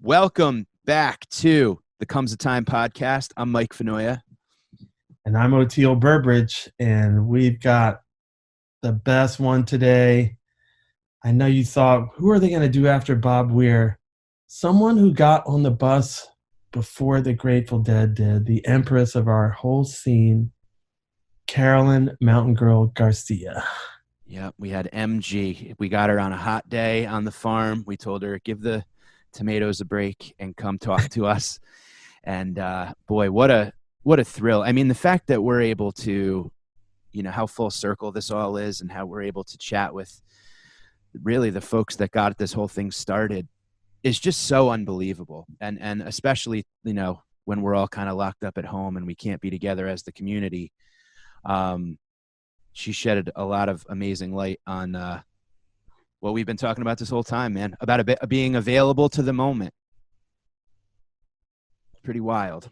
Welcome back to the Comes a Time podcast. I'm Mike Finoia. And I'm Oteil Burbridge, and we've got the best one today. I know you thought, who are they going to do after Bob Weir? Someone who got on the bus before the Grateful Dead did, the empress of our whole scene, Carolyn Mountain Girl Garcia. Yep, we had MG. We got her on a hot day on the farm. We told her, give the tomatoes a break and come talk to us. And boy, what a thrill. I mean, the fact that we're able to, how full circle this all is and how we're able to chat with really the folks that got this whole thing started is just so unbelievable. And especially, when we're all kind of locked up at home and we can't be together as the community. She shedded a lot of amazing light on what we've been talking about this whole time, man, about being available to the moment. It's pretty wild.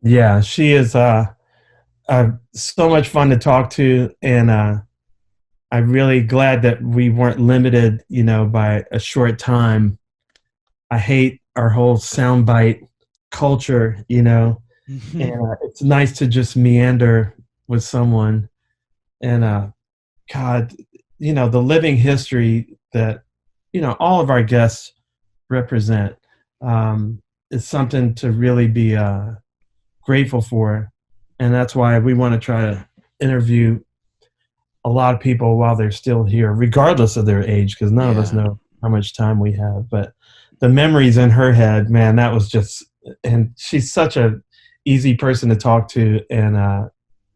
Yeah, she is so much fun to talk to, and I'm really glad that we weren't limited, by a short time. I hate our whole soundbite culture, and it's nice to just meander with someone. And God, the living history that, all of our guests represent is something to really be grateful for. And that's why we want to try to interview a lot of people while they're still here, regardless of their age, because none of us know how much time we have. But the memories in her head, man, that was just, and she's such a easy person to talk to, and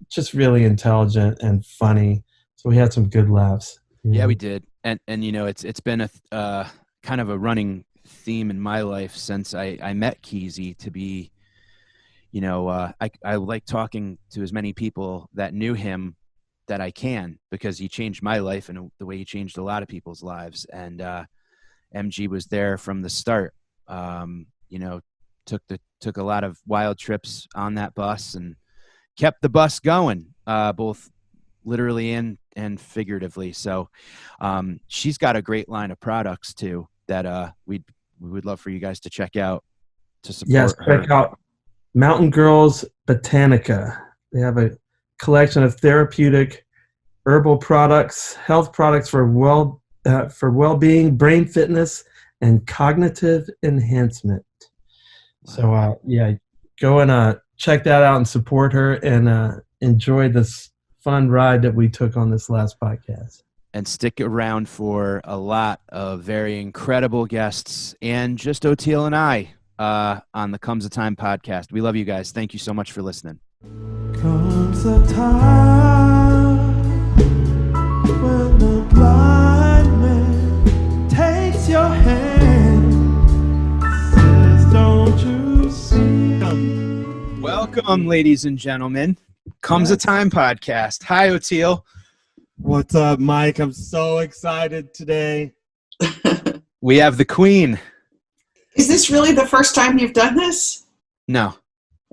just really intelligent and funny. So we had some good laughs. Yeah, we did. And it's been a kind of a running theme in my life since I met Keezy to be, I like talking to as many people that knew him that I can, because he changed my life and the way he changed a lot of people's lives. And MG was there from the start. Took a lot of wild trips on that bus and kept the bus going, both literally and figuratively. So she's got a great line of products too that we would love for you guys to check out to support her. Check out Mountain Girls Botanica. They have a collection of therapeutic herbal products, health products for well-being, brain fitness, and cognitive enhancement. So go and check that out and support her, and enjoy this fun ride that we took on this last podcast. And stick around for a lot of very incredible guests and just Oteil and I on the Comes a Time podcast. We love you guys. Thank you so much for listening. Comes a time when the blind man takes your hand, says, don't you see? Welcome, ladies and gentlemen. Comes a Time podcast. Hi, Oteil. What's up, Mike? I'm so excited today. We have the Queen. Is this really the first time you've done this? No.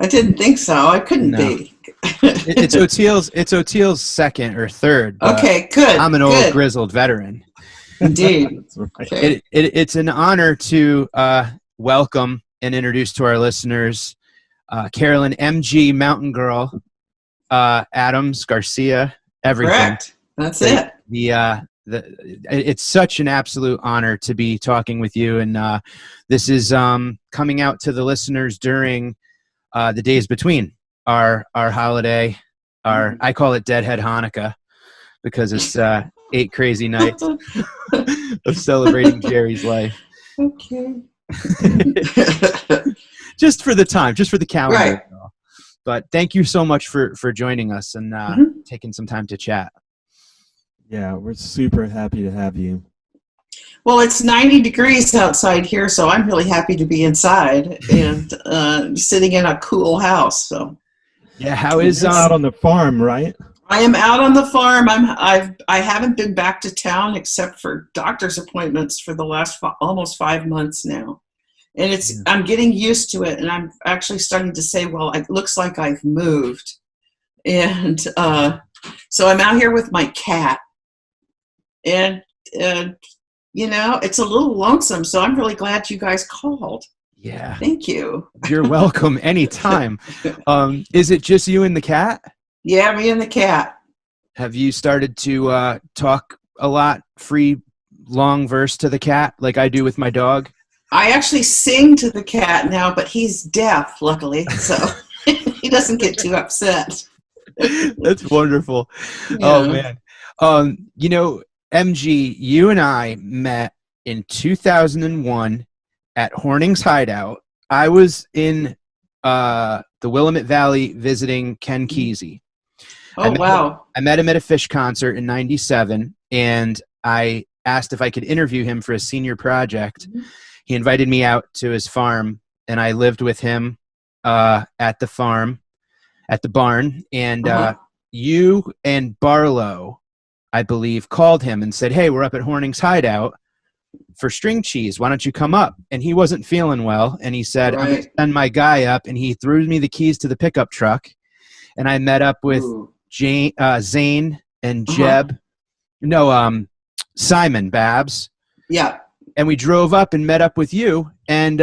I didn't think so. It couldn't be. It's Oteil's second or third. Okay, good. I'm an old grizzled veteran. Indeed. Okay. It's an honor to welcome and introduce to our listeners Carolyn MG Mountain Girl Adams Garcia. Everything. Correct. That's it. It's such an absolute honor to be talking with you, and this is coming out to the listeners during the days between our holiday. I call it Deadhead Hanukkah because it's 8 crazy nights of celebrating Jerry's life. Okay. Just for the time, just for the calendar. Right. But thank you so much for joining us and taking some time to chat. Yeah, we're super happy to have you. Well, it's 90 degrees outside here, so I'm really happy to be inside and sitting in a cool house. So, yeah, how is out on the farm, right? I am out on the farm. I haven't been back to town except for doctor's appointments for the last almost 5 months now. And I'm getting used to it, and I'm actually starting to say, well, it looks like I've moved. And so I'm out here with my cat. And it's a little lonesome. So I'm really glad you guys called. Yeah. Thank you. You're welcome anytime. Is it just you and the cat? Yeah, me and the cat. Have you started to talk a lot, free long verse to the cat like I do with my dog? I actually sing to the cat now, but he's deaf, luckily, so he doesn't get too upset. That's wonderful. Yeah. Oh, man. MG, you and I met in 2001 at Horning's Hideout. I was in the Willamette Valley visiting Ken Kesey. Oh, wow. I met him at a Fish concert in 97, and I asked if I could interview him for a senior project. He invited me out to his farm, and I lived with him at the farm, at the barn. And you and Barlow, I believe, called him and said, hey, we're up at Horning's Hideout for string cheese. Why don't you come up? And he wasn't feeling well, and he said, I'm going to send my guy up, and he threw me the keys to the pickup truck. And I met up with Zane and Jeb. No, Simon Babs. Yeah. And we drove up and met up with you, and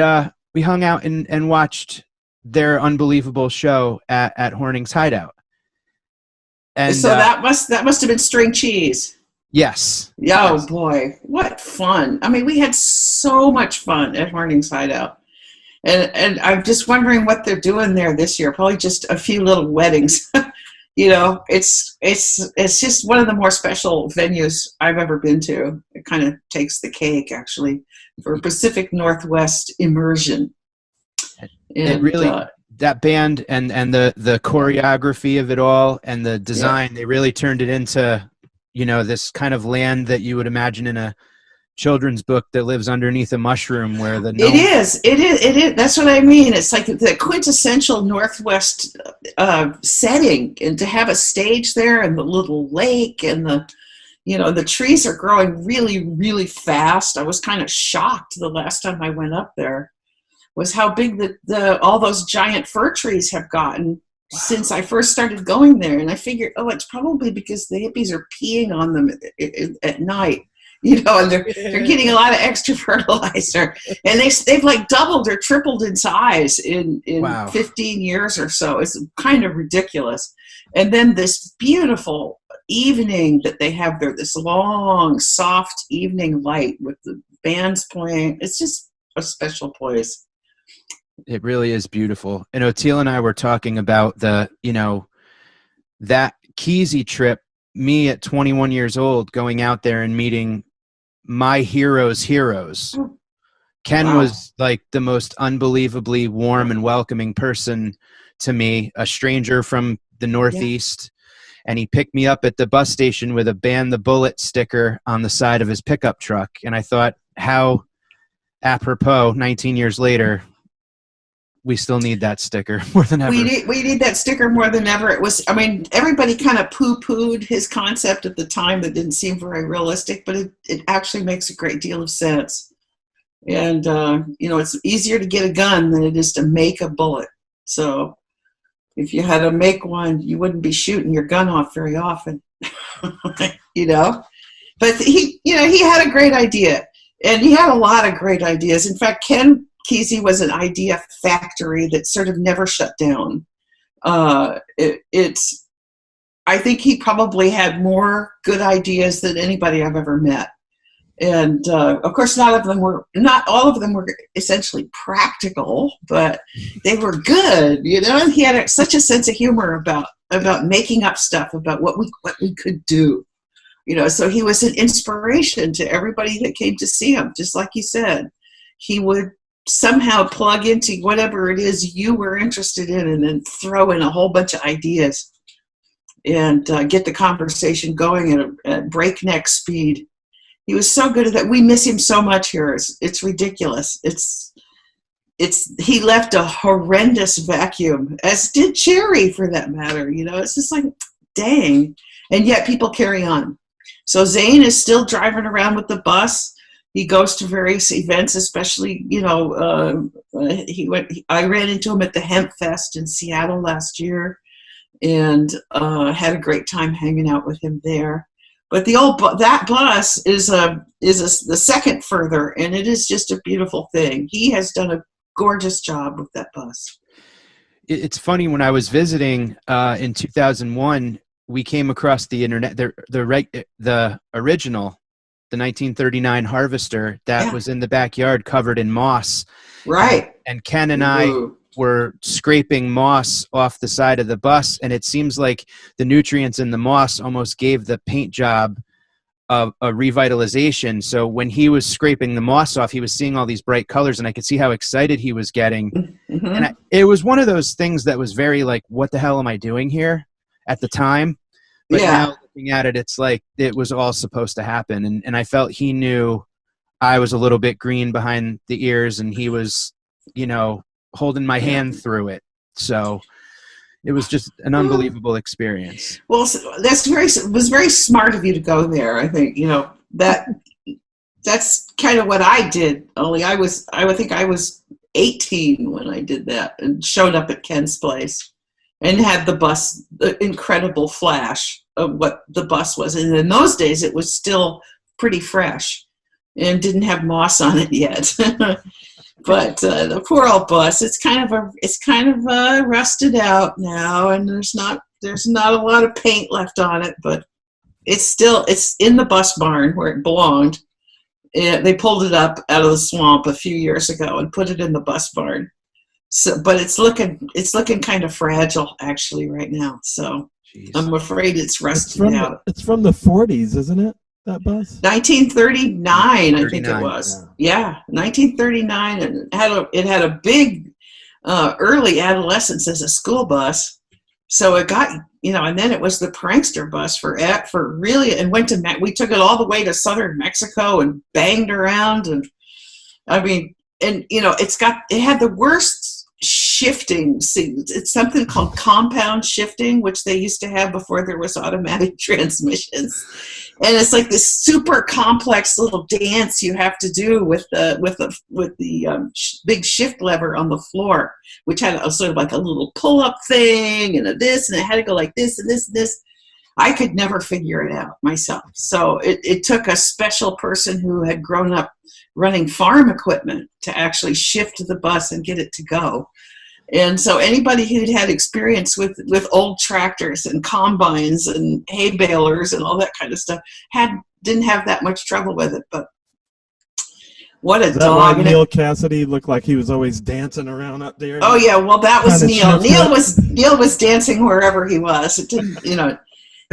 we hung out and watched their unbelievable show at Horning's Hideout. And so that must have been string cheese. Yes. Oh, yes. Boy, what fun. I mean, we had so much fun at Horning's Hideout. And I'm just wondering what they're doing there this year. Probably just a few little weddings. It's just one of the more special venues I've ever been to. It kind of takes the cake, actually, for Pacific Northwest immersion. It really, that band and the choreography of it all and the design, they really turned it into, this kind of land that you would imagine in a children's book that lives underneath a mushroom where the it is that's what I mean. It's like the quintessential Northwest setting, and to have a stage there and the little lake and the trees are growing really, really fast. I was kind of shocked the last time I went up there was how big all those giant fir trees have gotten since I first started going there. And I figured, it's probably because the hippies are peeing on them at night. And they're getting a lot of extra fertilizer, and they've like doubled or tripled in size in 15 years or so. It's kind of ridiculous. And then this beautiful evening that they have there, this long, soft evening light with the bands playing. It's just a special place. It really is beautiful. And Oteil and I were talking about that Kesey trip, me at 21 years old, going out there and meeting my heroes. Ken was like the most unbelievably warm and welcoming person to me, a stranger from the Northeast. And he picked me up at the bus station with a Ban the Bullet sticker on the side of his pickup truck. And I thought, how apropos, 19 years later, we still need that sticker more than ever. We need that sticker more than ever. Everybody kind of poo-pooed his concept at the time that didn't seem very realistic, but it actually makes a great deal of sense. And, it's easier to get a gun than it is to make a bullet. So if you had to make one, you wouldn't be shooting your gun off very often, But he had a great idea, and he had a lot of great ideas. In fact, Ken Kesey was an idea factory that sort of never shut down. I think he probably had more good ideas than anybody I've ever met. And of course, not all of them were essentially practical, but they were good. And he had such a sense of humor about making up stuff about what we could do. So he was an inspiration to everybody that came to see him. Just like you said, he would somehow plug into whatever it is you were interested in and then throw in a whole bunch of ideas and get the conversation going at breakneck speed. He was so good at that. We miss him so much here. It's ridiculous. He left a horrendous vacuum, as did Cherry for that matter. It's just like, dang. And yet people carry on. So Zane is still driving around with the bus. He goes to various events, especially, I ran into him at the Hemp Fest in Seattle last year and had a great time hanging out with him there. But that bus is the second further, and it is just a beautiful thing. He has done a gorgeous job with that bus. It's funny, when I was visiting in 2001, we came across the internet, the original, the 1939 Harvester that was in the backyard covered in moss. Right. And Ken and I were scraping moss off the side of the bus, and it seems like the nutrients in the moss almost gave the paint job a revitalization. So when he was scraping the moss off, he was seeing all these bright colors, and I could see how excited he was getting. Mm-hmm. And it was one of those things that was very like, what the hell am I doing here at the time? But now looking at it, it's like it was all supposed to happen. And I felt he knew I was a little bit green behind the ears, and he was, holding my hand through it. So it was just an unbelievable experience. Well, it was very smart of you to go there. I think, that's kind of what I did. Only I think I was 18 when I did that, and showed up at Ken's place and had the incredible flash of what the bus was. And in those days, it was still pretty fresh and didn't have moss on it yet. But the poor old bus, it's kind of rusted out now, and there's not a lot of paint left on it, but it's in the bus barn where it belonged. They pulled it up out of the swamp a few years ago and put it in the bus barn. So, but it's looking kind of fragile actually right now. So jeez. I'm afraid it's rusted out. It's from the 40s, isn't it? That bus? 1939, I think it was. Yeah, 1939, and it had a big early adolescence as a school bus. So it got, and then it was the prankster bus for really, and we took it all the way to southern Mexico and banged around, and it had the worst shifting. It's something called compound shifting, which they used to have before there was automatic transmissions. And it's like this super complex little dance you have to do with the big shift lever on the floor, which had a sort of like a little pull-up thing and this, and it had to go like this and this and this. I could never figure it out myself. So it took a special person who had grown up running farm equipment to actually shift the bus and get it to go. And so anybody who'd had experience with old tractors and combines and hay balers and all that kind of stuff didn't have that much trouble with it. But what a dog! Neil Cassidy looked like he was always dancing around up there. Oh yeah, well that was Neil. Neil was dancing wherever he was. It didn't,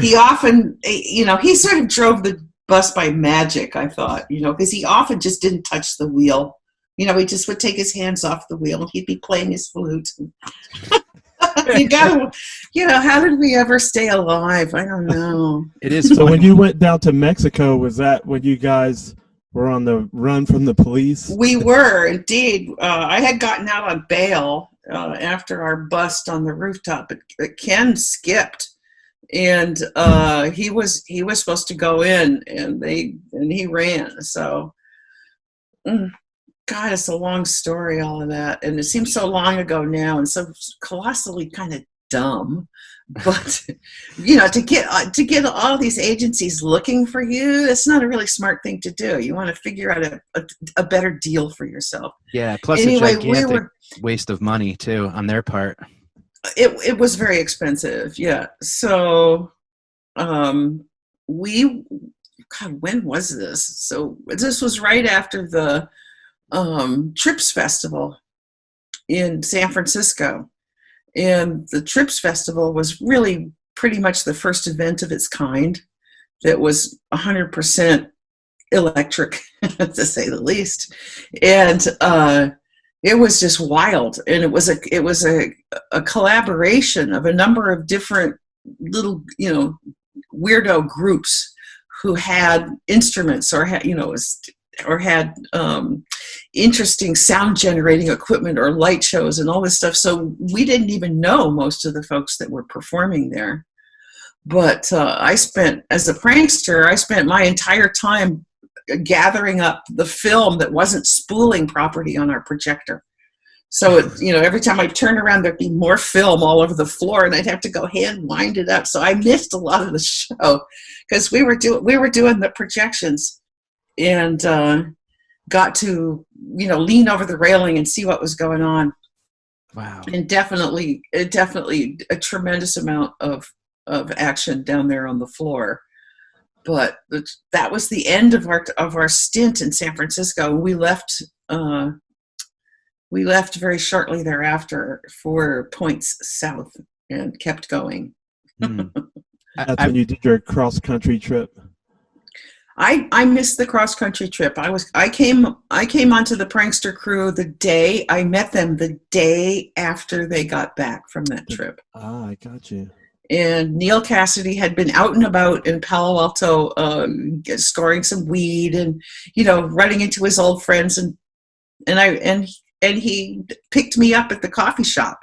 he often, he sort of drove the bus by magic, I thought, because he often just didn't touch the wheel. He just would take his hands off the wheel and he'd be playing his flute. You gotta, how did we ever stay alive? I don't know. It is. So when you went down to Mexico, was that when you guys were on the run from the police? We were indeed. I had gotten out on bail after our bust on the rooftop, but Ken skipped. And he was supposed to go in, and he ran. So, God, it's a long story, all of that, and it seems so long ago now, and so colossally kind of dumb. But to get all these agencies looking for you, it's not a really smart thing to do. You want to figure out a better deal for yourself. Yeah. Plus, anyway, a gigantic waste of money too on their part. It was very expensive, yeah. So, when was this? So this was right after the Trips Festival in San Francisco, and the Trips Festival was really pretty much the first event of its kind that was 100% electric, to say the least, and it was just wild, and it was a collaboration of a number of different little weirdo groups who had instruments or had interesting sound generating equipment or light shows and all this stuff. So we didn't even know most of the folks that were performing there. But as a prankster, I spent my entire time gathering up the film that wasn't spooling properly on our projector. So every time I turned around, there'd be more film all over the floor, and I'd have to go hand wind it up. So I missed a lot of the show because we were doing the projections, and got to lean over the railing and see what was going on. Wow. And definitely a tremendous amount of action down there on the floor. But that was the end of our stint in San Francisco. We left very shortly thereafter for points south and kept going. That's when you did your cross-country trip. I missed the cross-country trip. I came onto the prankster crew I met them the day after they got back from that trip. Ah, I got you. And Neil Cassidy had been out and about in Palo Alto, scoring some weed and, running into his old friends. And he picked me up at the coffee shop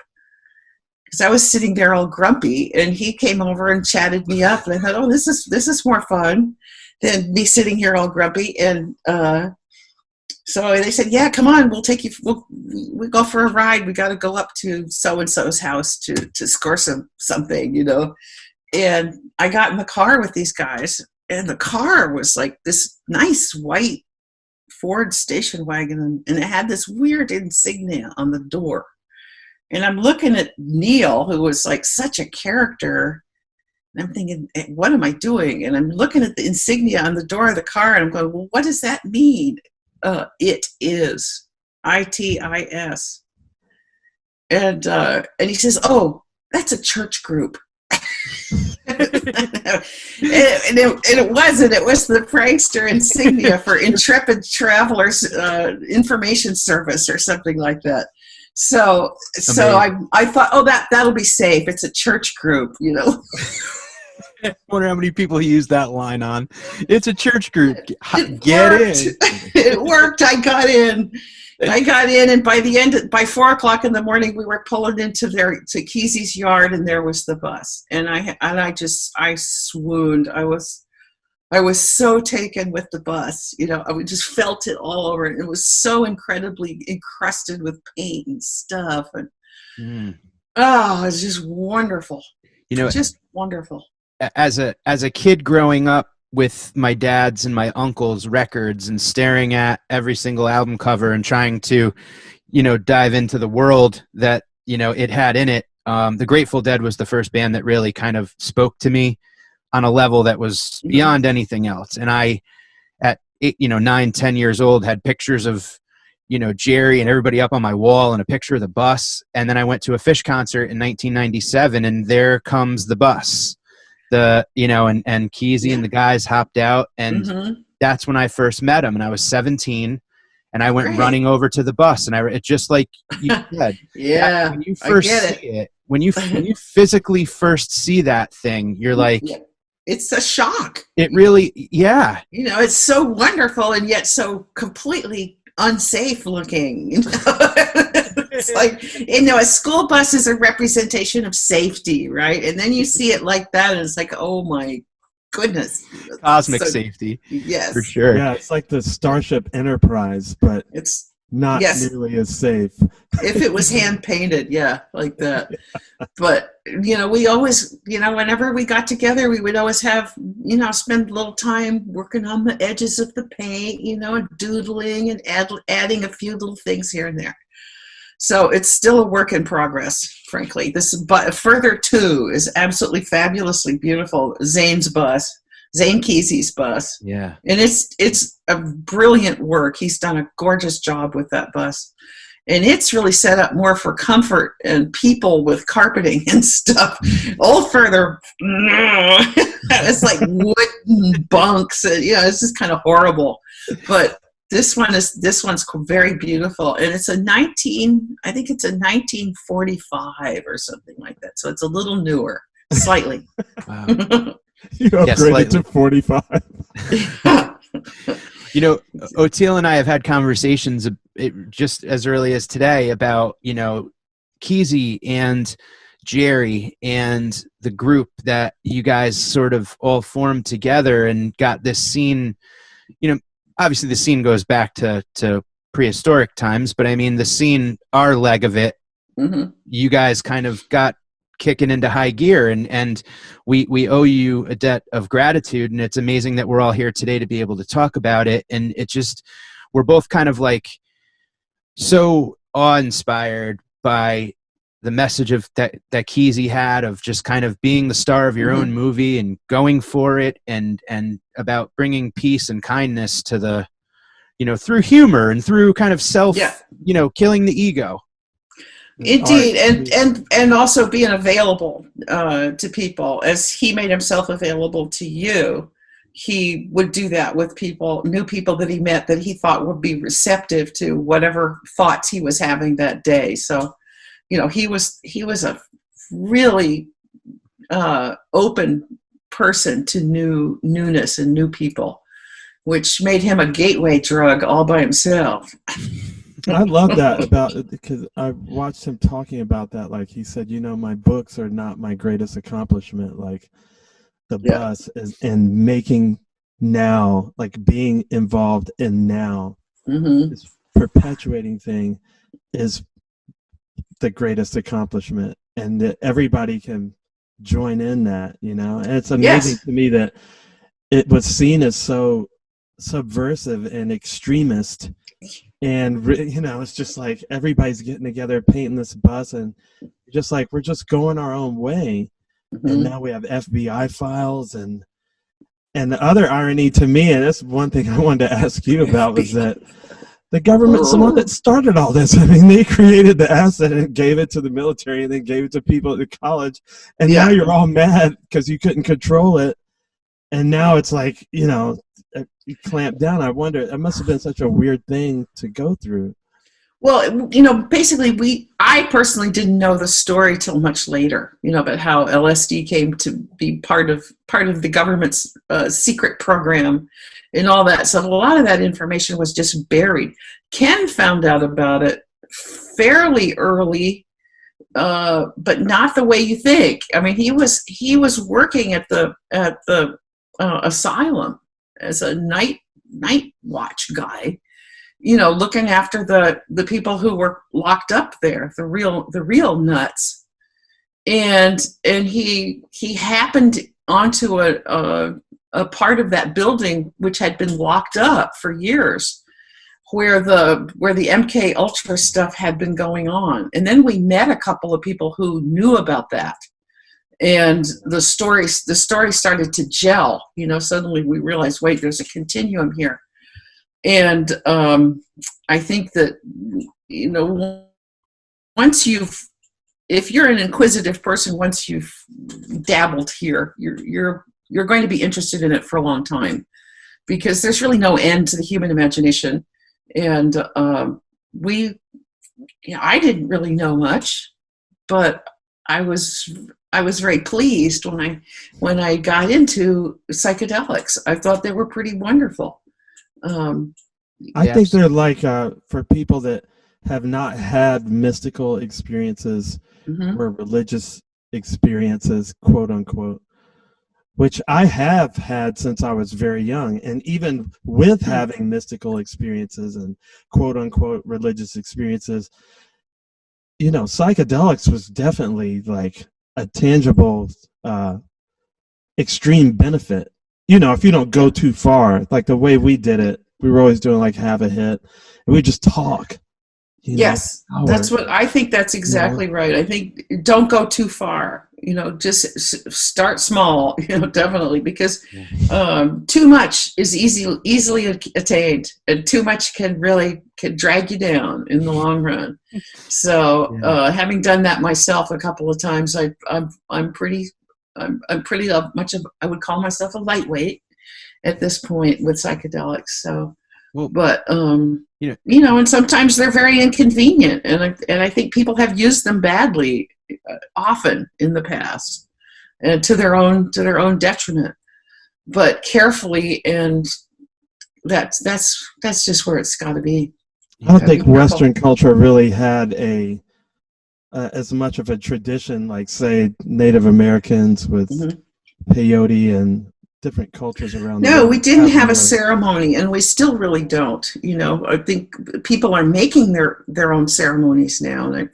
because I was sitting there all grumpy, and he came over and chatted me up. And I thought, oh, this is more fun than me sitting here all grumpy. And so they said, yeah, come on, we'll take you. We'll go for a ride. We got to go up to so-and-so's house to score something, And I got in the car with these guys, and the car was like this nice white Ford station wagon, and it had this weird insignia on the door. And I'm looking at Neil, who was like such a character, and I'm thinking, what am I doing? And I'm looking at the insignia on the door of the car, and I'm going, well, what does that mean? It is ITIS. And he says, oh, that's a church group. and it wasn't. It was the prankster insignia for Intrepid Travelers Information Service or something like that. So I thought, oh, that'll be safe. It's a church group, I wonder how many people he used that line on. It's a church group. It Get worked. in. It worked. I got in, and by 4 o'clock in the morning, we were pulling into Kesey's yard, and there was the bus, and I swooned. I was so taken with the bus. I just felt it all over, and it was so incredibly encrusted with paint and stuff, and it was just wonderful. Just wonderful. As a kid growing up with my dad's and my uncle's records and staring at every single album cover and trying to, dive into the world that, it had in it. The Grateful Dead was the first band that really kind of spoke to me on a level that was beyond anything else. And I, at 9, 10 years old, had pictures of, Jerry and everybody up on my wall and a picture of the bus. And then I went to a Fish concert in 1997, and there comes the bus. And Kesey and the guys hopped out, and that's when I first met him. And I was 17, and I went running over to the bus, and it just like you said, yeah. When you first see it, when you physically first see that thing, you're like, it's a shock. It really, yeah. It's so wonderful and yet so completely unsafe looking. It's like, a school bus is a representation of safety, right? And then you see it like that, and it's like, oh my goodness. Cosmic safety. Yes. For sure. Yeah, it's like the Starship Enterprise, but it's not nearly as safe. If it was hand painted, yeah, like that. But, we always, whenever we got together, we would always have, spend a little time working on the edges of the paint, and doodling and adding a few little things here and there. So it's still a work in progress, frankly. But Further 2 is absolutely fabulously beautiful. Zane Kesey's bus. Yeah. And it's a brilliant work. He's done a gorgeous job with that bus. And it's really set up more for comfort and people with carpeting and stuff. Old Further, it's like wooden bunks. And, it's just kind of horrible. But this one's very beautiful, and it's a 1945 or something like that. So it's a little newer, slightly. Wow. You upgraded to 45. Oteil and I have had conversations just as early as today about, Kesey and Jerry and the group that you guys sort of all formed together and got this scene, obviously the scene goes back to prehistoric times, but I mean the scene, our leg of it, you guys kind of got kicking into high gear, and we owe you a debt of gratitude, and it's amazing that we're all here today to be able to talk about it. And it just, we're both kind of like so awe-inspired by the message of that Kesey had of just kind of being the star of your own movie and going for it, and about bringing peace and kindness to the, through humor and through kind of self, killing the ego. Indeed, and also being available to people, as he made himself available to you. He would do that with people, new people that he met that he thought would be receptive to whatever thoughts he was having that day. So, he was a really open person to newness and new people, which made him a gateway drug all by himself. I love that about it, because I watched him talking about that. Like he said, my books are not my greatest accomplishment. Like the bus and making now, like being involved in now, this perpetuating thing is the greatest accomplishment, and that everybody can join in that, and it's amazing to me that it was seen as so subversive and extremist. And it's just like everybody's getting together, painting this bus, and just like we're just going our own way. And now we have FBI files, and the other irony to me, and that's one thing I wanted to ask you about, was that the government's the one that started all this. I mean, they created the asset and gave it to the military, and then gave it to people at the college, and now you're all mad because you couldn't control it, and now it's like you clamped down. I wonder, it must have been such a weird thing to go through. Well, basically I personally didn't know the story till much later, but how LSD came to be part of the government's secret program and all that. So a lot of that information was just buried. Ken found out about it fairly early, but not the way you think. I mean, he was working at the asylum as a night watch guy, looking after the people who were locked up there, the real nuts. And he happened onto a part of that building which had been locked up for years, where the MK Ultra stuff had been going on. And then we met a couple of people who knew about that. And the story started to gel. Suddenly we realized, wait, there's a continuum here. And I think that if you're an inquisitive person, once you've dabbled here, you're going to be interested in it for a long time, because there's really no end to the human imagination. And I didn't really know much, but I was very pleased when I got into psychedelics. I thought they were pretty wonderful. I think they're like for people that have not had mystical experiences or religious experiences, quote unquote, which I have had since I was very young. And even with having mystical experiences and quote unquote religious experiences, psychedelics was definitely like a tangible extreme benefit. If you don't go too far, like the way we did it, we were always doing like half a hit, and we just talk. Yes, that's what I think. That's exactly right. I think don't go too far. Just start small. Definitely, because too much is easily attained, and too much can drag you down in the long run. So, having done that myself a couple of times, I'm pretty much of, I would call myself a lightweight at this point with psychedelics. So, and sometimes they're very inconvenient, and I think people have used them badly often in the past, and to their own detriment. But carefully, and that's just where it's got to be. I don't think Western culture really had as much of a tradition, like say Native Americans with peyote and different cultures around the No, world we didn't have a more. ceremony, and we still really don't. I think people are making their own ceremonies now, and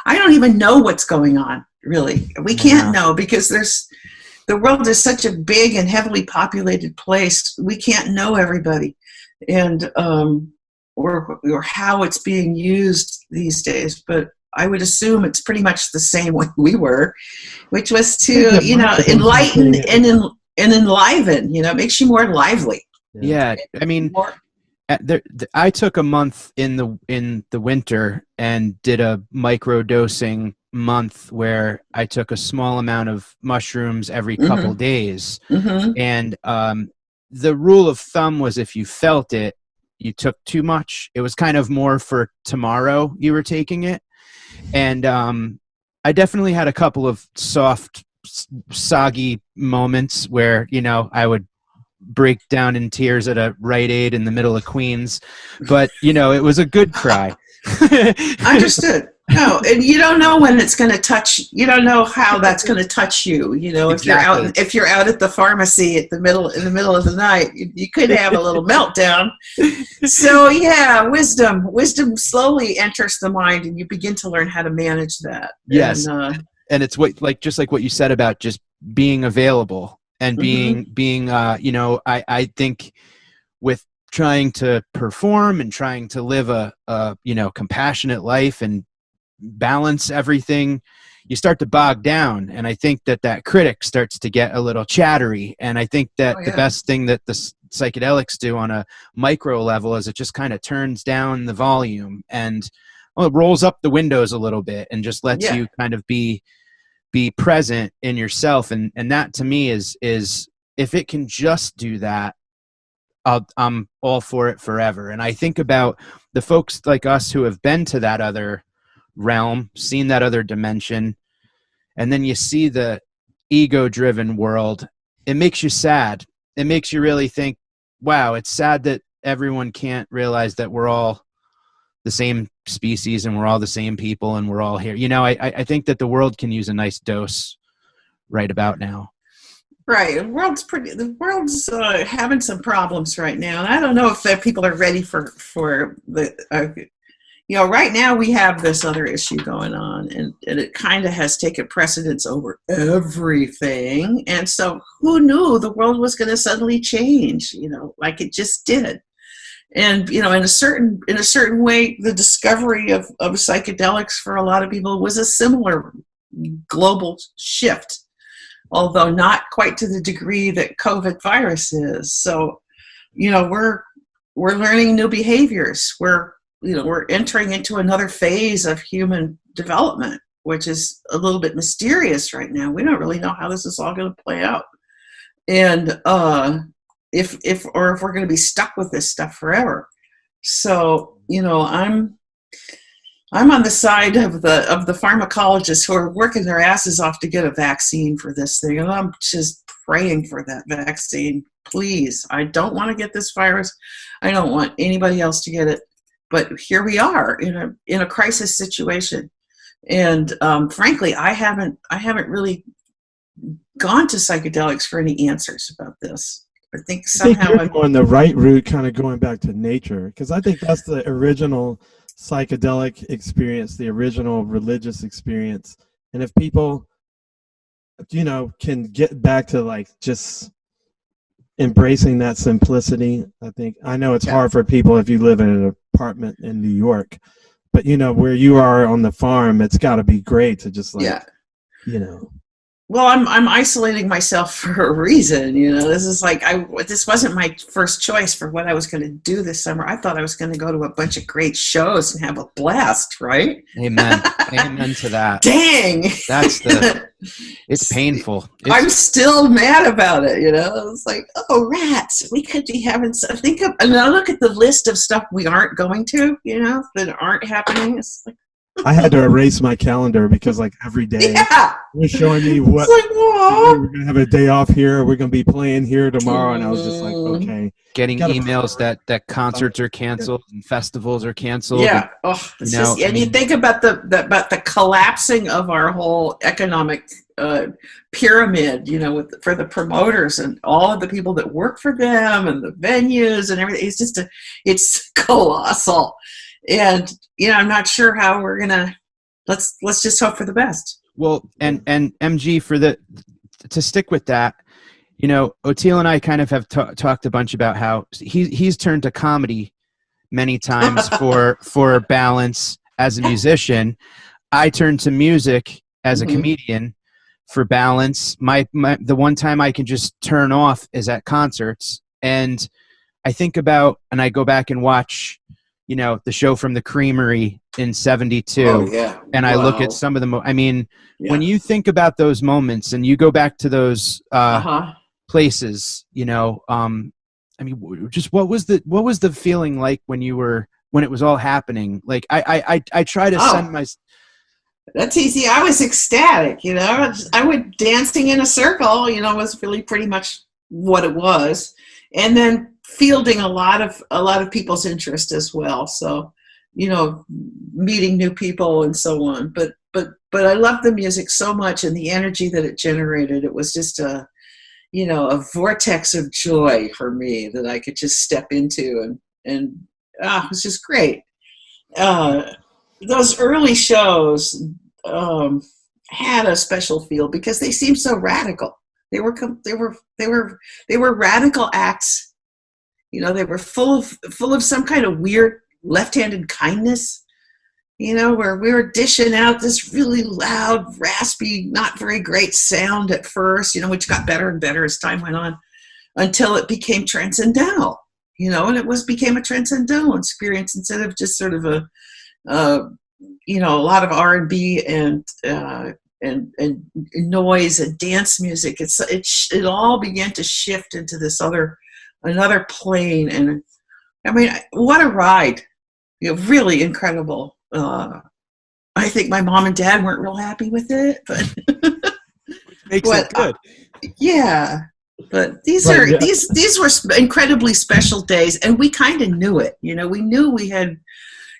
I don't even know what's going on. Really, we can't know because the world is such a big and heavily populated place. We can't know everybody, and or how it's being used these days. But I would assume it's pretty much the same way we were, which was to enlighten and enliven. It makes you more lively. Yeah, I mean, I took a month in the winter and did a micro dosing month where I took a small amount of mushrooms every couple days. And the rule of thumb was if you felt it, you took too much. It was kind of more for tomorrow you were taking it. And I definitely had a couple of soft, soggy moments where, I would break down in tears at a Rite Aid in the middle of Queens. But, it was a good cry. Understood. No, and you don't know when it's going to touch. You don't know how that's going to touch you. Exactly. If you're out at the pharmacy in the middle of the night, you could have a little meltdown. So yeah, wisdom slowly enters the mind, and you begin to learn how to manage that. Yes, and it's just like what you said about just being available and being. I think with trying to perform and trying to live a compassionate life and balance everything, you start to bog down, and I think that critic starts to get a little chattery. And I think that the best thing that the psychedelics do on a micro level is it just kind of turns down the volume and it rolls up the windows a little bit and just lets you kind of be present in yourself. And that to me is if it can just do that, I'm all for it forever. And I think about the folks like us who have been to that other realm, seen that other dimension, and then you see the ego-driven world. It makes you sad. It makes you really think, wow, it's sad that everyone can't realize that we're all the same species and we're all the same people and we're all here. I think that the world can use a nice dose right about now. Right. The world's having some problems right now. And I don't know if people are ready for the, right now we have this other issue going on, and it kind of has taken precedence over everything. And so who knew the world was going to suddenly change, like it just did. And, in a certain way, the discovery of psychedelics for a lot of people was a similar global shift, although not quite to the degree that COVID virus is. So, we're learning new behaviors. We're entering into another phase of human development, which is a little bit mysterious right now. We don't really know how this is all going to play out. And if we're going to be stuck with this stuff forever. So, I'm on the side of the pharmacologists who are working their asses off to get a vaccine for this thing. And I'm just praying for that vaccine. Please. I don't want to get this virus. I don't want anybody else to get it. But here we are in a crisis situation. And frankly, I haven't really gone to psychedelics for any answers about this. I think somehow I'm on the right route, kind of going back to nature, because I think that's the original psychedelic experience, the original religious experience. And if people, can get back to just embracing that simplicity, I know it's hard for people if you live in an apartment in New York, but where you are on the farm, it's got to be great to just Well, I'm isolating myself for a reason. This is this wasn't my first choice for what I was going to do this summer. I thought I was going to go to a bunch of great shows and have a blast, right? Amen. Amen to that. Dang. It's painful. I'm still mad about it. It's like, oh, rats, we could be having some, and I look at the list of stuff we aren't going to, that aren't happening. It's like, I had to erase my calendar because every day they're showing me what we're gonna have a day off here, we're gonna be playing here tomorrow, and I was just like, okay. Getting emails that concerts are canceled and festivals are canceled. Yeah. You think about the collapsing of our whole economic pyramid, you know, for the promoters and all of the people that work for them and the venues and everything. It's colossal. And, you know, I'm not sure how we're going to, let's just hope for the best. Well, and MG, to stick with that, you know, Oteil and I kind of have talked a bunch about how he's turned to comedy many times for balance as a musician. I turned to music as a comedian for balance. The one time I can just turn off is at concerts. And I think about, and I go back and watch, you know, the show from the Creamery in 72. Oh, yeah. And I look at some of the, when you think about those moments and you go back to those places, you know, just what was the feeling like when it was all happening? Like I try to send my. That's easy. I was ecstatic, you know. I went dancing in a circle, you know, was really pretty much what it was, and then fielding a lot of people's interest as well. So, you know, meeting new people and so on. But I loved the music so much and the energy that it generated. It was just a vortex of joy for me that I could just step into, and it was just great. Those early shows had a special feel because they seemed so radical. They were radical acts. You know, they were full of some kind of weird left-handed kindness. You know, where we were dishing out this really loud, raspy, not very great sound at first. You know, which got better and better as time went on, until it became transcendental. You know, and became a transcendental experience instead of just sort of a lot of R&B and noise and dance music. It all began to shift into this another plane, and I mean, what a ride! You know, really incredible. I think my mom and dad weren't real happy with it, but which makes it good. Yeah. But these were incredibly special days, and we kind of knew it. You know, we knew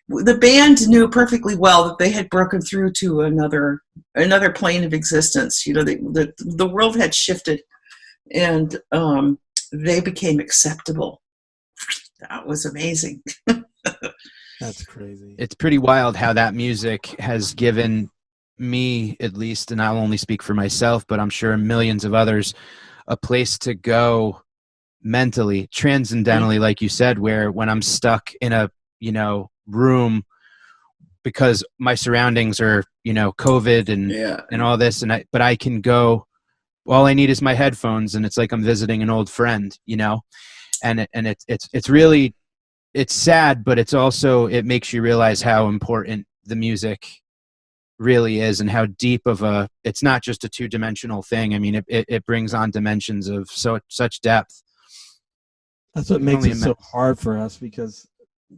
the band knew perfectly well that they had broken through to another plane of existence. You know, the world had shifted, and they became acceptable. That was amazing. That's crazy. It's pretty wild how that music has given me, at least, and I'll only speak for myself, but I'm sure millions of others, a place to go mentally, transcendentally, like you said, where when I'm stuck in a, you know, room because my surroundings are, you know, COVID and all this, but I can go, all I need is my headphones, and it's like I'm visiting an old friend, you know, and it's really, it's sad, but it's also, it makes you realize how important the music really is and how deep of it's not just a two-dimensional thing. I mean, it brings on dimensions of such depth. That's what makes it so hard for us, because,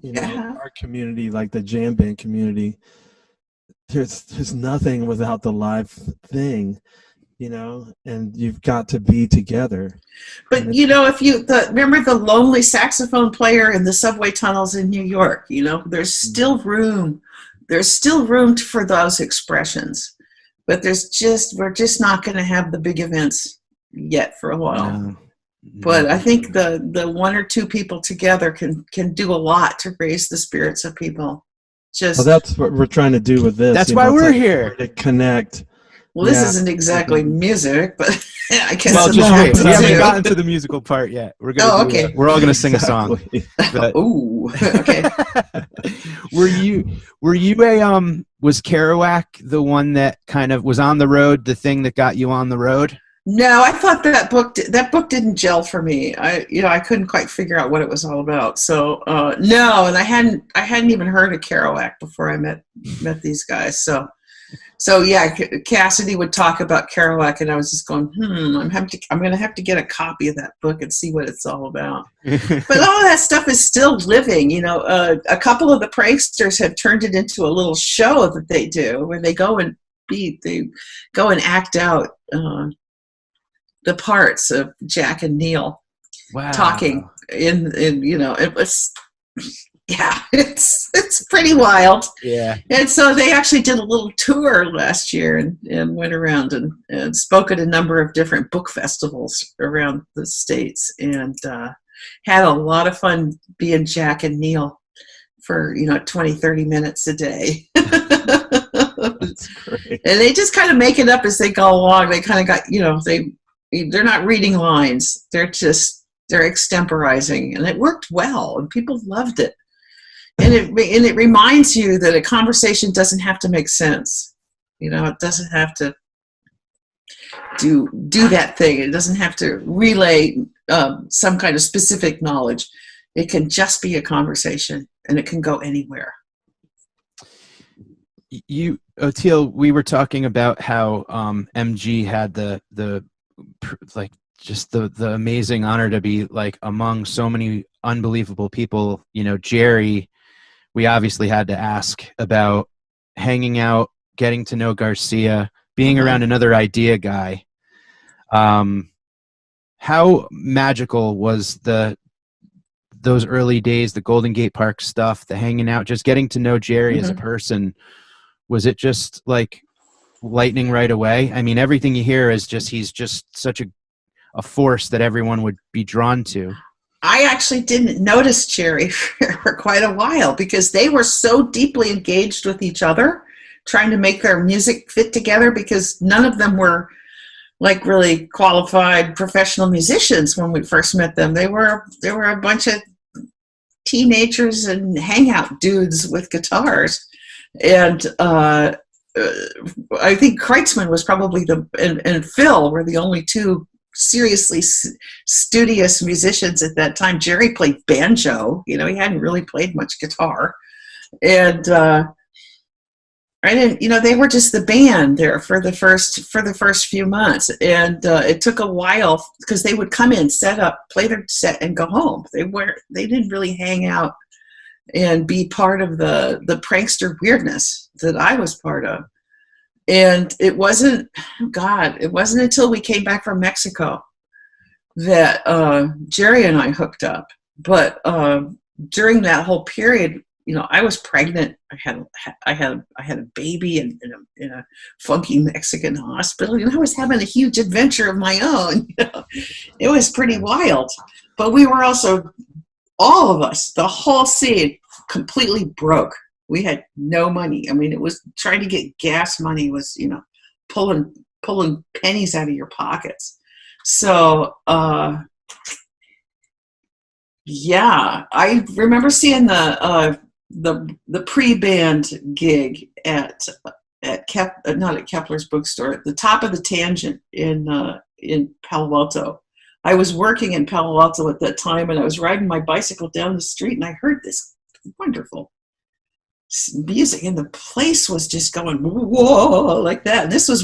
you know, our community, like the jam band community, there's nothing without the live thing, you know, and you've got to be together. But, you know, remember the lonely saxophone player in the subway tunnels in New York, you know, there's still room. There's still room for those expressions, but we're just not going to have the big events yet for a while. No. But I think the one or two people together can do a lot to raise the spirits of people. Well, that's what we're trying to do with this. That's why we're here, to connect. Well, this isn't exactly music, but I guess. Well, just wait. We haven't gotten to the musical part yet. We're gonna. Okay. We're all gonna sing a song. Ooh. Okay. Were you was Kerouac the one that kind of was on the road, the thing that got you on the road? No, I thought that book didn't gel for me. I couldn't quite figure out what it was all about. So no, and I hadn't even heard of Kerouac before I met these guys. So yeah, Cassidy would talk about Kerouac, and I was just going, I'm going to have to get a copy of that book and see what it's all about. But all of that stuff is still living. You know, a couple of the pranksters have turned it into a little show that they do, where they go and act out the parts of Jack and Neil talking in you know, it was Yeah, it's pretty wild. Yeah. And so they actually did a little tour last year and went around and spoke at a number of different book festivals around the States, and had a lot of fun being Jack and Neil for 20, 30 minutes a day. That's great. And they just kind of make it up as they go along. They kind of got, they're not reading lines. They're extemporizing, and it worked well, and people loved it. And it reminds you that a conversation doesn't have to make sense. It doesn't have to do that thing. It doesn't have to relay some kind of specific knowledge. It can just be a conversation, and it can go anywhere. Oteil, we were talking about how MG had the amazing honor to be like among so many unbelievable people. Jerry, we obviously had to ask about hanging out, getting to know Garcia, being around another idea guy. How magical was those early days, the Golden Gate Park stuff, the hanging out, just getting to know Jerry as a person? Was it just like lightning right away? I mean, everything you hear is he's just such a force that everyone would be drawn to. I actually didn't notice Jerry for quite a while because they were so deeply engaged with each other, trying to make their music fit together, because none of them were like really qualified professional musicians when we first met them. They were a bunch of teenagers and hangout dudes with guitars. And I think Kreitzman was probably and Phil were the only two seriously studious musicians at that time. Jerry played banjo. He hadn't really played much guitar. And they were just the band there for the first few months. And it took a while because they would come in, set up, play their set, and go home. They didn't really hang out and be part of the prankster weirdness that I was part of. And it wasn't until we came back from Mexico that Jerry and I hooked up. But during that whole period, I was pregnant. I had a baby in a funky Mexican hospital. I was having a huge adventure of my own. It was pretty wild. But we were also, all of us, the whole scene, completely broke. We had no money. I mean, it was trying to get gas money was, pulling pennies out of your pockets. So, yeah, I remember seeing the pre-band gig not at Kepler's bookstore, at the top of the Tangent in Palo Alto. I was working in Palo Alto at that time, and I was riding my bicycle down the street, and I heard this wonderful music, and the place was just going whoa like that. And this was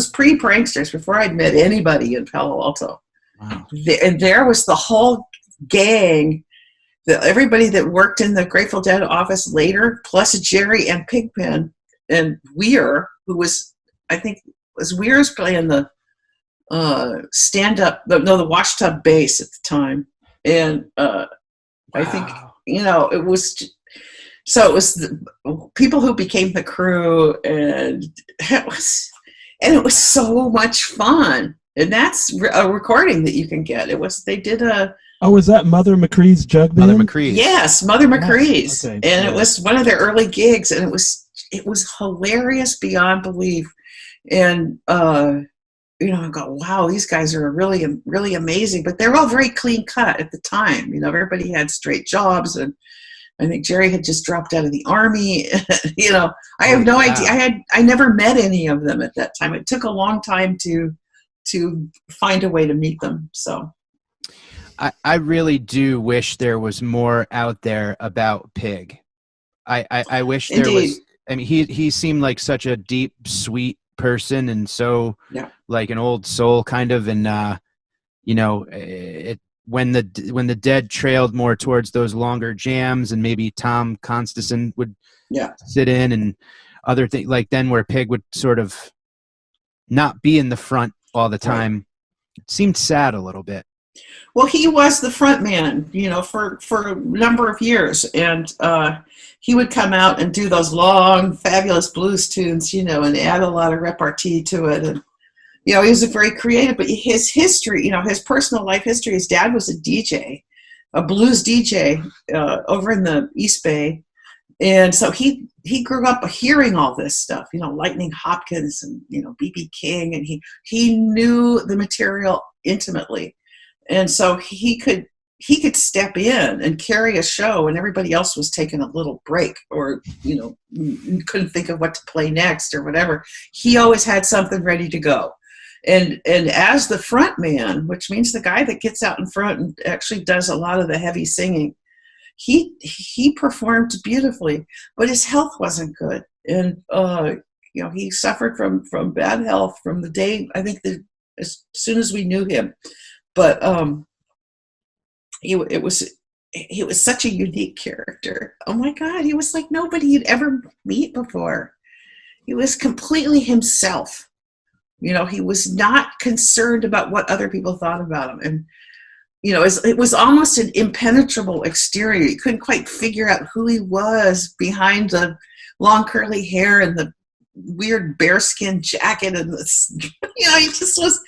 pre-pranksters, before I'd met anybody in Palo Alto. Wow. And there was the whole gang, everybody that worked in the Grateful Dead office later, plus Jerry and Pigpen and Weir, who was, I think, Weir's playing the the washtub bass at the time. And wow. I think, it was, so it was the people who became the crew, and it was so much fun. And that's a recording that you can get. They did a... Oh, was that Mother McCree's jug band? Mother McCree's. Yes, Mother McCree's. Okay. And it was one of their early gigs, and it was hilarious beyond belief. And, I go, wow, these guys are really, really amazing. But they're all very clean cut at the time. Everybody had straight jobs, and I think Jerry had just dropped out of the Army. I have no idea. I never met any of them at that time. It took a long time to find a way to meet them. So I really do wish there was more out there about Pig. I wish there was. I mean, he seemed like such a deep, sweet person, and so like an old soul kind of. And when the Dead trailed more towards those longer jams, and maybe Tom Constantine would sit in, and other things like then where Pig would sort of not be in the front all the time, it seemed sad a little bit. Well, he was the front man, for a number of years, and he would come out and do those long, fabulous blues tunes, and add a lot of repartee to it, and he was very creative. But his history, his personal life history, his dad was a DJ, a blues DJ over in the East Bay, and so he grew up hearing all this stuff, Lightning Hopkins and B.B. King, and he knew the material intimately. And so he could step in and carry a show when everybody else was taking a little break, or couldn't think of what to play next or whatever. He always had something ready to go. And as the front man, which means the guy that gets out in front and actually does a lot of the heavy singing, he performed beautifully, but his health wasn't good, and he suffered from bad health from the day, I think, as soon as we knew him. But it was such a unique character. Oh my God, he was like nobody you'd ever meet before. He was completely himself. He was not concerned about what other people thought about him. And it was almost an impenetrable exterior. You couldn't quite figure out who he was behind the long curly hair and the weird bearskin jacket and this. He just was.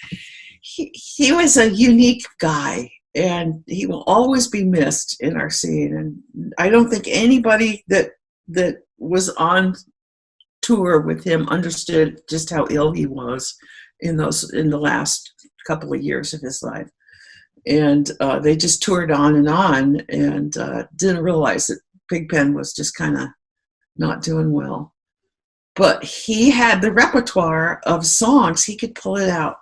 He was a unique guy, and he will always be missed in our scene. And I don't think anybody that was on tour with him understood just how ill he was in the last couple of years of his life. And they just toured on and didn't realize that Pigpen was just kind of not doing well. But he had the repertoire of songs. He could pull it out.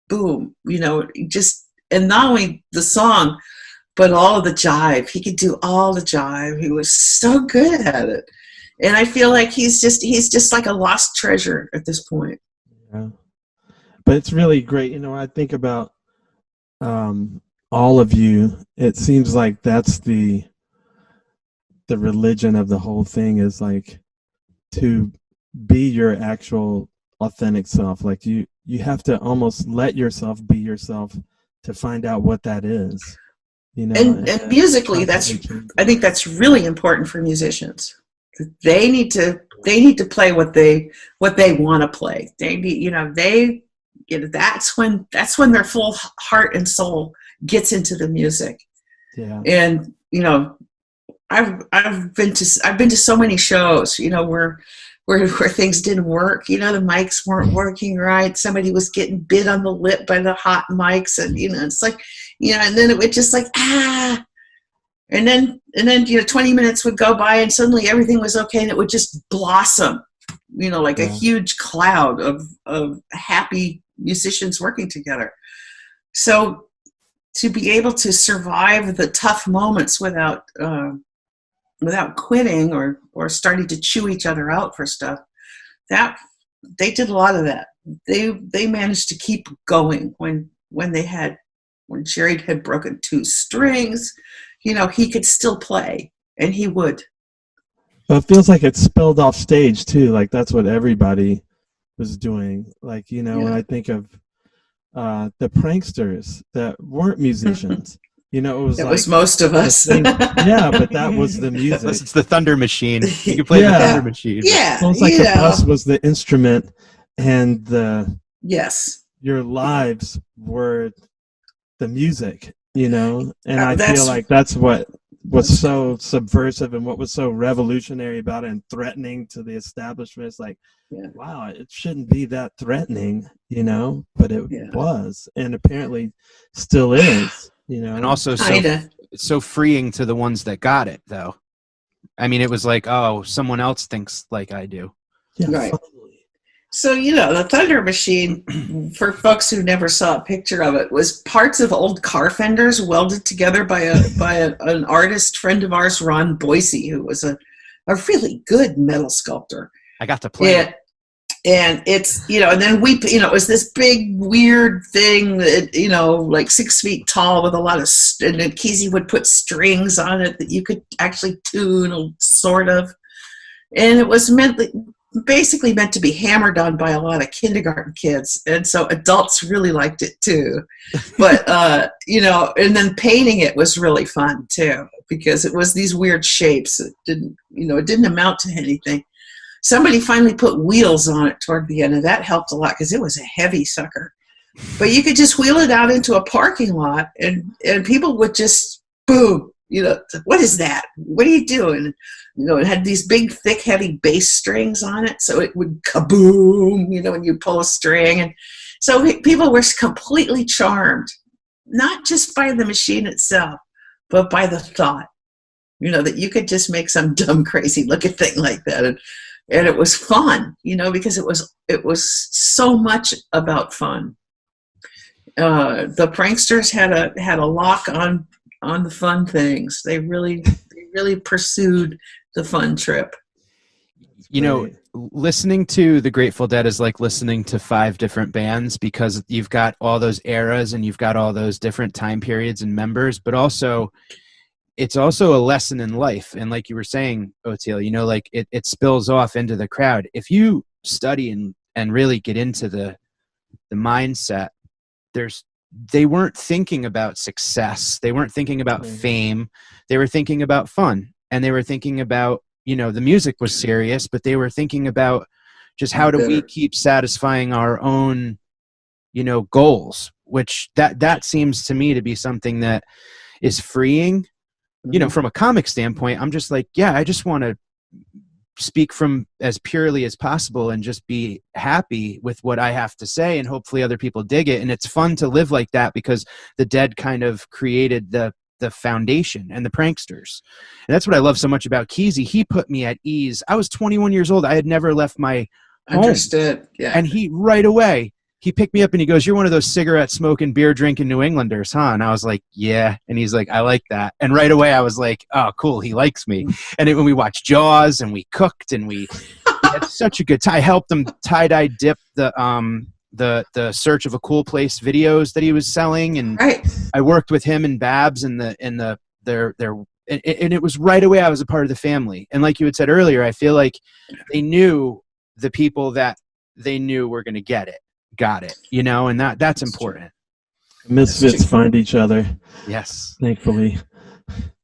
Boom, and not only the song, but all of the jive. He could do all the jive. He was so good at it. And I feel like he's just like a lost treasure at this point. Yeah. But it's really great. I think about all of you. It seems like that's the religion of the whole thing, is like to be your actual authentic self. Like you have to almost let yourself be yourself to find out what that is. And musically, I think that's really important for musicians. They need to play what they want to play. They need, that's when their full heart and soul gets into the music. Yeah. And I've been to so many shows, where things didn't work. The mics weren't working right. Somebody was getting bit on the lip by the hot mics, and it's like, and then it would just like and then 20 minutes would go by, and suddenly everything was okay, and it would just blossom, like a huge cloud of happy musicians working together. So to be able to survive the tough moments without quitting or starting to chew each other out for stuff, that they did a lot of that. They managed to keep going when Jerry had broken 2 strings, he could still play, and he would. Well, it feels like it spilled off stage too. Like that's what everybody was doing. Like, when I think of the pranksters that weren't musicians, it was most of us. Yeah, but that was the music. It's the Thunder Machine. You could play the Thunder Machine. Yeah, it's like the bus was the instrument, and your lives were the music. And I feel like that's what was so subversive and what was so revolutionary about it, and threatening to the establishment. It's like, wow, it shouldn't be that threatening, but it was, and apparently still is. And also it's so freeing to the ones that got it, though. I mean, it was like, oh, someone else thinks like I do. Yeah, right. Finally. So, the Thunder Machine, for folks who never saw a picture of it, was parts of old car fenders welded together by an artist friend of ours, Ron Boise, who was a really good metal sculptor. I got to play it. And it's, and then it was this big weird thing that, like 6 feet tall with a lot of, and then Kesey would put strings on it that you could actually tune, sort of. And it was meant that basically meant to be hammered on by a lot of kindergarten kids, and so adults really liked it too. But and then painting it was really fun too, because it was these weird shapes. It didn't amount to anything. Somebody finally put wheels on it toward the end, and that helped a lot because it was a heavy sucker. But you could just wheel it out into a parking lot, and people would just boom. What is that? What are you doing? It had these big, thick, heavy bass strings on it, so it would kaboom, when you pull a string. And so people were completely charmed, not just by the machine itself, but by the thought, that you could just make some dumb, crazy looking thing like that. And it was fun, because it was so much about fun. The pranksters had a lock on the fun things. They really pursued the fun trip. Listening to the Grateful Dead is like listening to 5 different bands, because you've got all those eras and you've got all those different time periods and members, but also it's also a lesson in life. And like you were saying, Oteil, like it spills off into the crowd. If you study and really get into the mindset, they weren't thinking about success. They weren't thinking about fame. They were thinking about fun. And they were thinking about, the music was serious, but they were thinking about just how do we keep satisfying our own, goals, which that seems to me to be something that is freeing. From a comic standpoint, I'm just like, yeah, I just want to speak from as purely as possible and just be happy with what I have to say, and hopefully other people dig it. And it's fun to live like that, because the Dead kind of created the foundation and the pranksters. And that's what I love so much about Kesey. He put me at ease. I was 21 years old. I had never left my home. Understood. Yeah. And he right away, he picked me up and he goes, "You're one of those cigarette smoking, beer drinking New Englanders, huh?" And I was like, "Yeah." And he's like, "I like that." And right away I was like, "Oh, cool. He likes me." And when we watched Jaws and we cooked and we had such a good time. I helped him tie-dye dip the Search of a Cool Place videos that he was selling. And right. I worked with him and Babs and it was right away I was a part of the family. And like you had said earlier, I feel like they knew the people that they knew were going to got it, and that's important. Misfits find each other. Yes. Thankfully.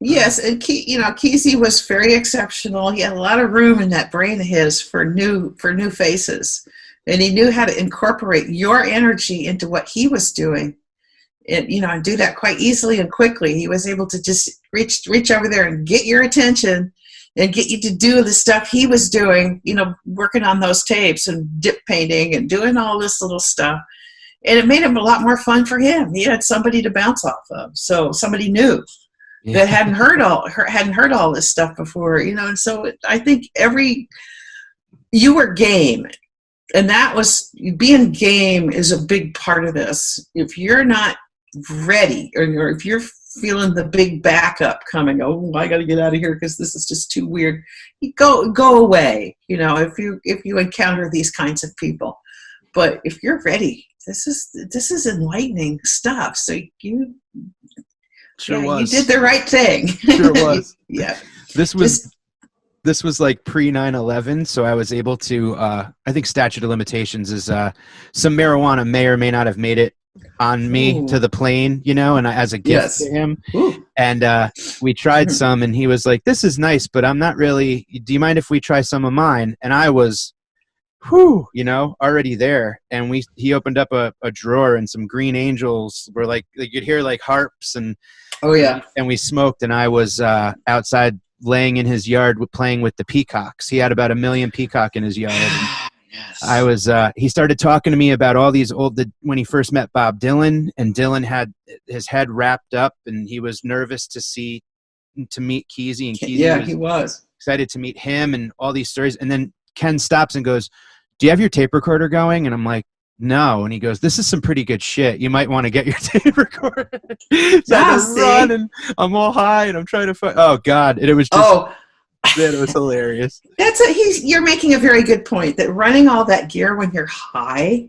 Yes, and Kesey was very exceptional. He had a lot of room in that brain of his for new faces, and he knew how to incorporate your energy into what he was doing, and do that quite easily and quickly. He was able to just reach over there and get your attention and get you to do the stuff he was doing, working on those tapes and dip painting and doing all this little stuff. And it made him a lot more fun for him. He had somebody to bounce off of. So somebody new that hadn't heard all this stuff before, and so I think you were game. And that was, being game is a big part of this. If you're not ready, or if you're feeling the big backup coming, "Oh, I got to get out of here because this is just too weird," you go away. If you encounter these kinds of people. But if you're ready, this is enlightening stuff. So you did the right thing. Sure was. Yeah. This was like pre 9/11, so I was able to. I think statute of limitations is some marijuana may or may not have made it on me to the plane, and as a gift to him. Ooh. And we tried some, and he was like, "This is nice, but I'm not really. Do you mind if we try some of mine?" And I was, already there. And he opened up a drawer, and some Green Angels were like you'd hear like harps and. Oh yeah. And we smoked, and I was outside laying in his yard playing with the peacocks. He had about 1 million peacock in his yard. Yes. I was he started talking to me about all these when he first met Bob Dylan, and Dylan had his head wrapped up and he was nervous to meet Kesey, and Kesey he was excited to meet him, and all these stories. And then Ken stops and goes, "Do you have your tape recorder going?" And I'm like, "No." And he goes, "This is some pretty good shit. You might want to get your tape recorder." So I run, and I'm all high, and I'm trying to find. Oh God! And it was just. Man, it was hilarious. You're making a very good point. That running all that gear when you're high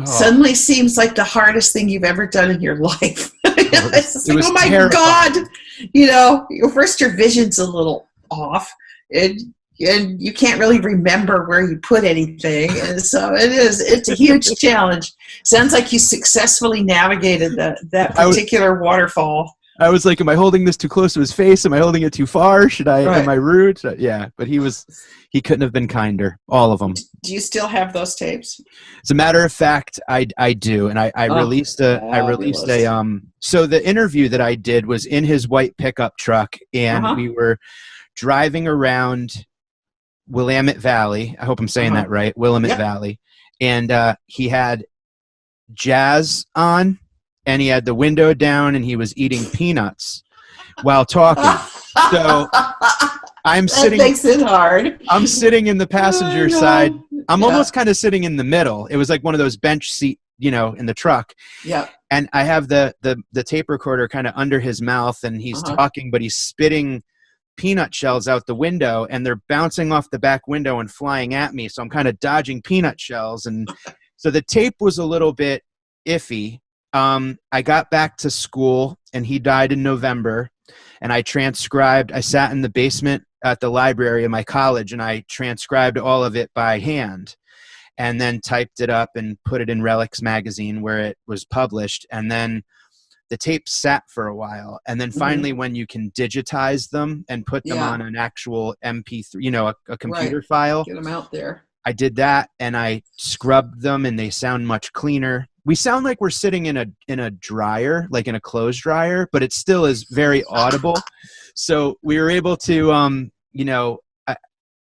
suddenly seems like the hardest thing you've ever done in your life. It's like, oh my terrifying. God! First your vision's a little off, and and you can't really remember where you put anything. And so it's a huge challenge. Sounds like you successfully navigated that particular waterfall. I was like, am I holding this too close to his face? Am I holding it too far? Am I rude? Yeah, but he couldn't have been kinder. All of them. Do you still have those tapes? As a matter of fact, I do. And I released so the interview that I did was in his white pickup truck, and we were driving around Willamette Valley. I hope I'm saying that right. Willamette Valley. And he had jazz on, and he had the window down, and he was eating peanuts while talking. So I'm sitting. That makes it hard. I'm sitting in the passenger side. I'm almost kind of sitting in the middle. It was like one of those bench seat, in the truck. Yeah. And I have the tape recorder kind of under his mouth, and he's talking, but he's spitting peanut shells out the window, and they're bouncing off the back window and flying at me. So I'm kind of dodging peanut shells, and so the tape was a little bit iffy. I got back to school, and he died in November, and I sat in the basement at the library of my college, and I transcribed all of it by hand, and then typed it up and put it in Relics magazine where it was published. And then the tape sat for a while, and then finally when you can digitize them and put them on an actual MP3, a computer file, get them out there. I did that, and I scrubbed them, and they sound much cleaner. We sound like we're sitting in a dryer, like in a clothes dryer, but it still is very audible. So we were able to,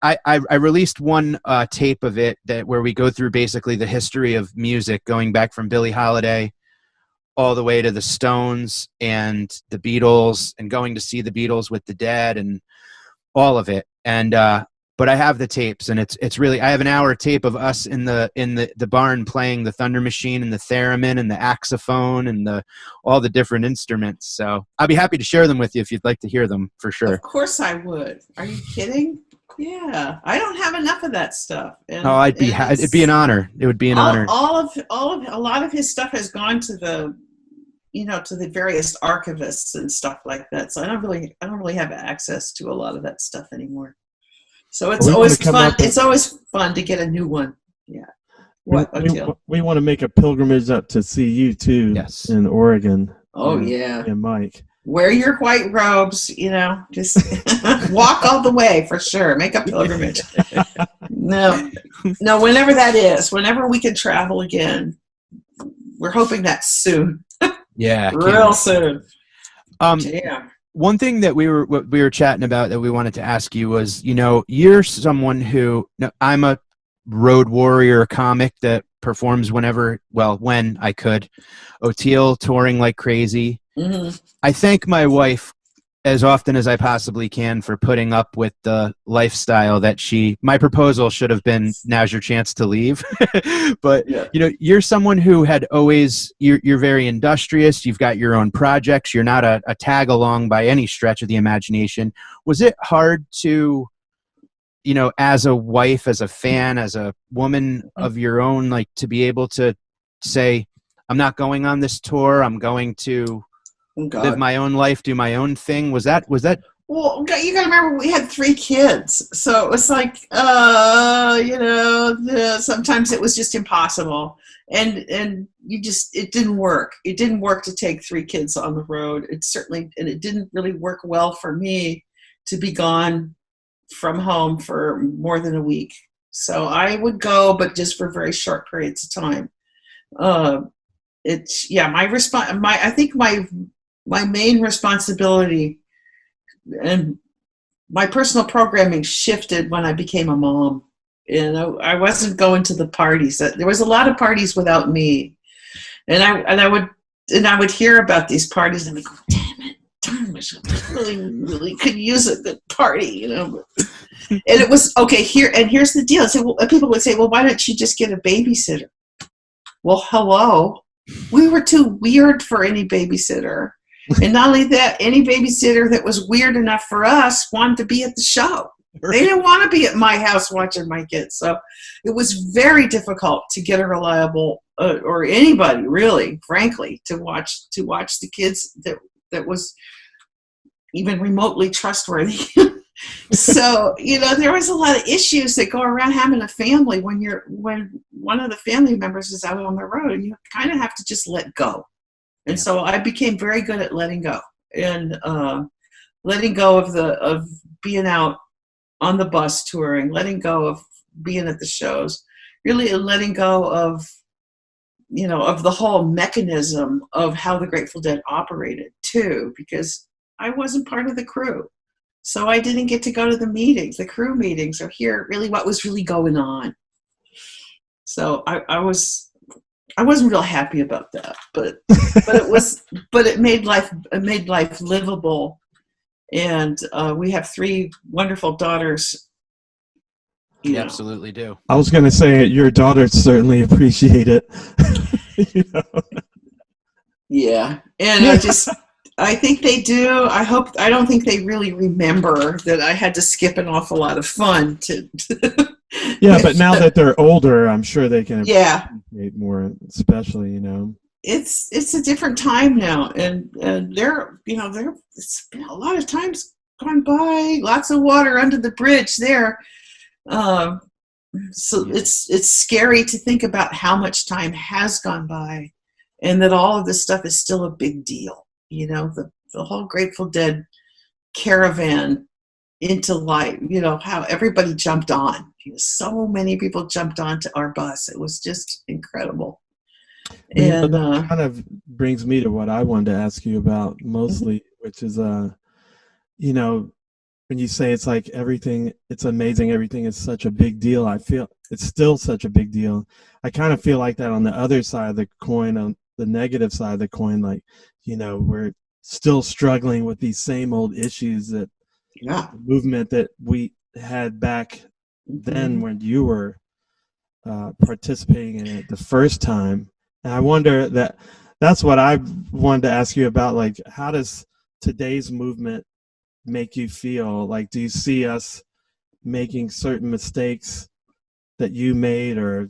I released one tape of it where we go through basically the history of music, going back from Billie Holiday all the way to the Stones and the Beatles, and going to see the Beatles with the Dead and all of it. And but I have the tapes, and it's really, I have an hour tape of us in the barn playing the Thunder Machine and the theremin and the axophone and all the different instruments. So I'll be happy to share them with you if you'd like to hear them, for sure. Of course I would. Are you kidding? Yeah, I don't have enough of that stuff. And, it'd be an honor. It would be an honor. A lot of his stuff has gone to the various archivists and stuff like that. So I don't really have access to a lot of that stuff anymore. So it's always fun. It's always fun to get a new one. Yeah. We want to make a pilgrimage up to see you too. Yes. In Oregon. Oh yeah. And Mike. Wear your white robes, just walk all the way for sure. Make a pilgrimage. No, whenever that is, whenever we can travel again, we're hoping that's soon. Yeah. Real soon. Yeah. One thing that we were chatting about that we wanted to ask you was, you're someone who, I'm a road warrior comic that performs when I could. Oteil touring like crazy. Mm-hmm. I thank my wife as often as I possibly can for putting up with the lifestyle that my proposal should have been, now's your chance to leave. But, you're someone who had always, you're very industrious. You've got your own projects. You're not a tag along by any stretch of the imagination. Was it hard to, as a wife, as a fan, as a woman of your own, like to be able to say, I'm not going on this tour. I'm going to live my own life, do my own thing. Was that? Well, you gotta remember we had 3 kids, so it was like, sometimes it was just impossible, and it didn't work. It didn't work to take 3 kids on the road. It didn't really work well for me to be gone from home for more than a week. So I would go, but just for very short periods of time. I think my main responsibility and my personal programming shifted when I became a mom. And I wasn't going to the parties. There was a lot of parties without me. And I would hear about these parties and I go, damn it, darn, I really, really could use a good party, And it was, okay, here's the deal. People would say, well, why don't you just get a babysitter? Well, hello. We were too weird for any babysitter. And not only that, any babysitter that was weird enough for us wanted to be at the show. They didn't want to be at my house watching my kids. So it was very difficult to get a reliable, or anybody really, frankly, to watch the kids that was even remotely trustworthy. So, there was a lot of issues that go around having a family when one of the family members is out on the road, and you kind of have to just let go. And so I became very good at letting go, and letting go of being out on the bus touring, letting go of being at the shows, really letting go of the whole mechanism of how the Grateful Dead operated too, because I wasn't part of the crew. So I didn't get to go to the meetings, the crew meetings, or hear really what was really going on. So I wasn't real happy about that, but it made life livable. And we have 3 wonderful daughters. You absolutely do. I was going to say your daughters certainly appreciate it. Yeah, and I think they do. I don't think they really remember that I had to skip an awful lot of fun to. Yeah, but now that they're older, I'm sure they can appreciate more, especially, It's a different time now, and it's been a lot of times gone by, lots of water under the bridge there. So it's scary to think about how much time has gone by, and that all of this stuff is still a big deal. The whole Grateful Dead caravan into life, how everybody jumped on. So many people jumped onto our bus. It was just incredible. And that kind of brings me to what I wanted to ask you about mostly, which is, when you say it's like everything, it's amazing, everything is such a big deal, I feel it's still such a big deal. I kind of feel like that on the other side of the coin, on the negative side of the coin, like, we're still struggling with these same old issues that the movement that we had back then when you were participating in it the first time. And I wonder that's what I wanted to ask you about, like, how does today's movement make you feel? Like, do you see us making certain mistakes that you made, or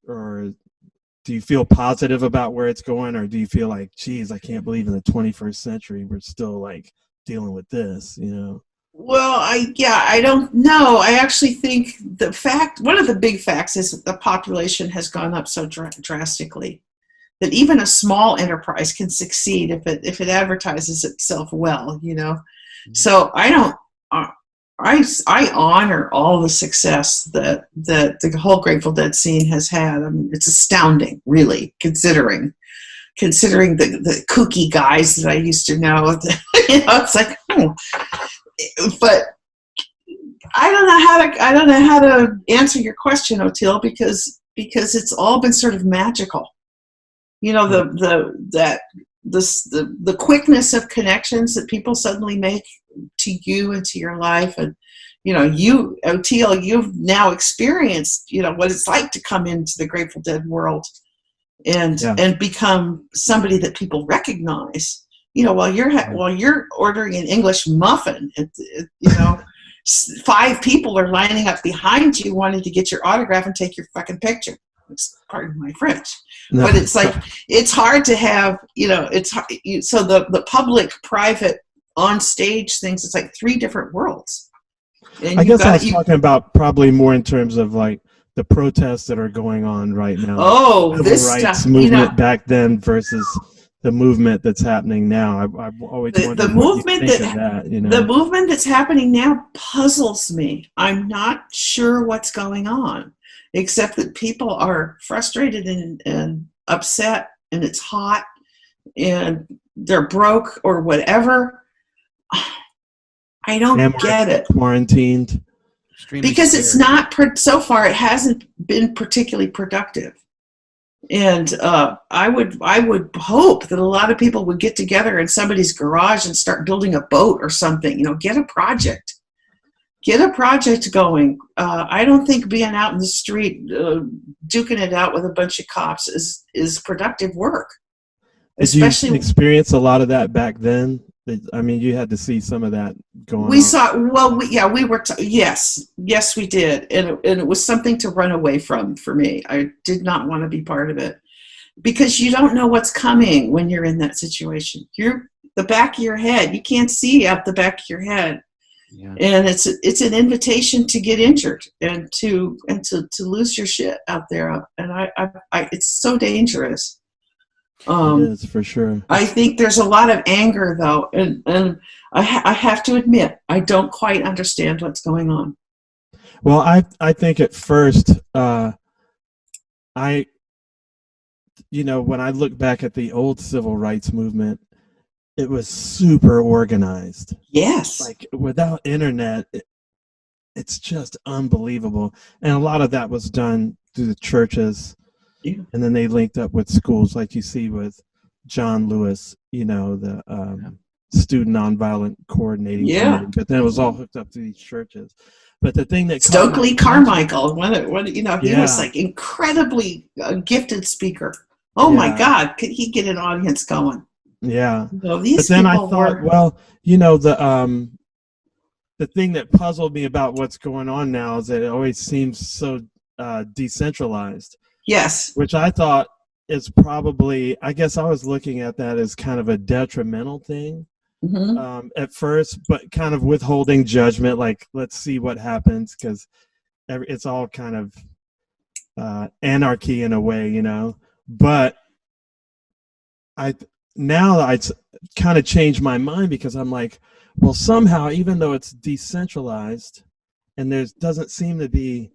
do you feel positive about where it's going, or do you feel like, geez, I can't believe in the 21st century we're still like dealing with this, Well, I don't know. I actually think one of the big facts is that the population has gone up so drastically that even a small enterprise can succeed if it advertises itself well, So I honor all the success that the whole Grateful Dead scene has had. I mean, it's astounding, really, considering the kooky guys that I used to know. It's like, but I don't know how to answer your question, Otil, because it's all been sort of magical. The quickness of connections that people suddenly make to you and to your life, and you, Otil, you've now experienced what it's like to come into the Grateful Dead world and become somebody that people recognize. While you're ordering an English muffin, 5 people are lining up behind you wanting to get your autograph and take your fucking picture. Pardon my French, but it's like it's hard to have. So the public, private, on stage things. It's like 3 different worlds. And I guess I was talking about probably more in terms of like the protests that are going on right now. Oh, this rights stuff, movement back then versus the movement that's happening now. I've always wondered the movement what you think of that. The movement that's happening now puzzles me. I'm not sure what's going on, except that people are frustrated and upset, and it's hot, and they're broke or whatever. I don't get it. Quarantined. Because it's not, so far, it hasn't been particularly productive. And I would hope that a lot of people would get together in somebody's garage and start building a boat or something. Get a project. Get a project going. I don't think being out in the street duking it out with a bunch of cops is productive work. Did you experience a lot of that back then? I mean, you had to see some of that going on. We saw. Well, we were. Yes, we did, and it was something to run away from for me. I did not want to be part of it because you don't know what's coming when you're in that situation. You're the back of your head. You can't see out the back of your head. Yeah. And it's an invitation to get injured and to lose your shit out there. And I it's so dangerous. It is, for sure. I think there's a lot of anger though, and I have to admit I don't quite understand what's going on. Well, I think at first, when I look back at the old civil rights movement, it was super organized. Yes. Like without internet, it's just unbelievable. And a lot of that was done through the churches. Yeah. And then they linked up with schools, like you see with John Lewis, the student nonviolent coordinating committee. But then it was all hooked up to these churches. But the thing that Stokely Carmichael, he was like incredibly gifted speaker. Oh my God, could he get an audience going? Yeah. These but then I people thought, well, the thing that puzzled me about what's going on now is that it always seems so decentralized. Yes. Which I thought is probably, I guess I was looking at that as kind of a detrimental thing at first, but kind of withholding judgment, like, let's see what happens, because it's all kind of anarchy in a way, But now I kind of changed my mind, because I'm like, well, somehow, even though it's decentralized and there doesn't seem to be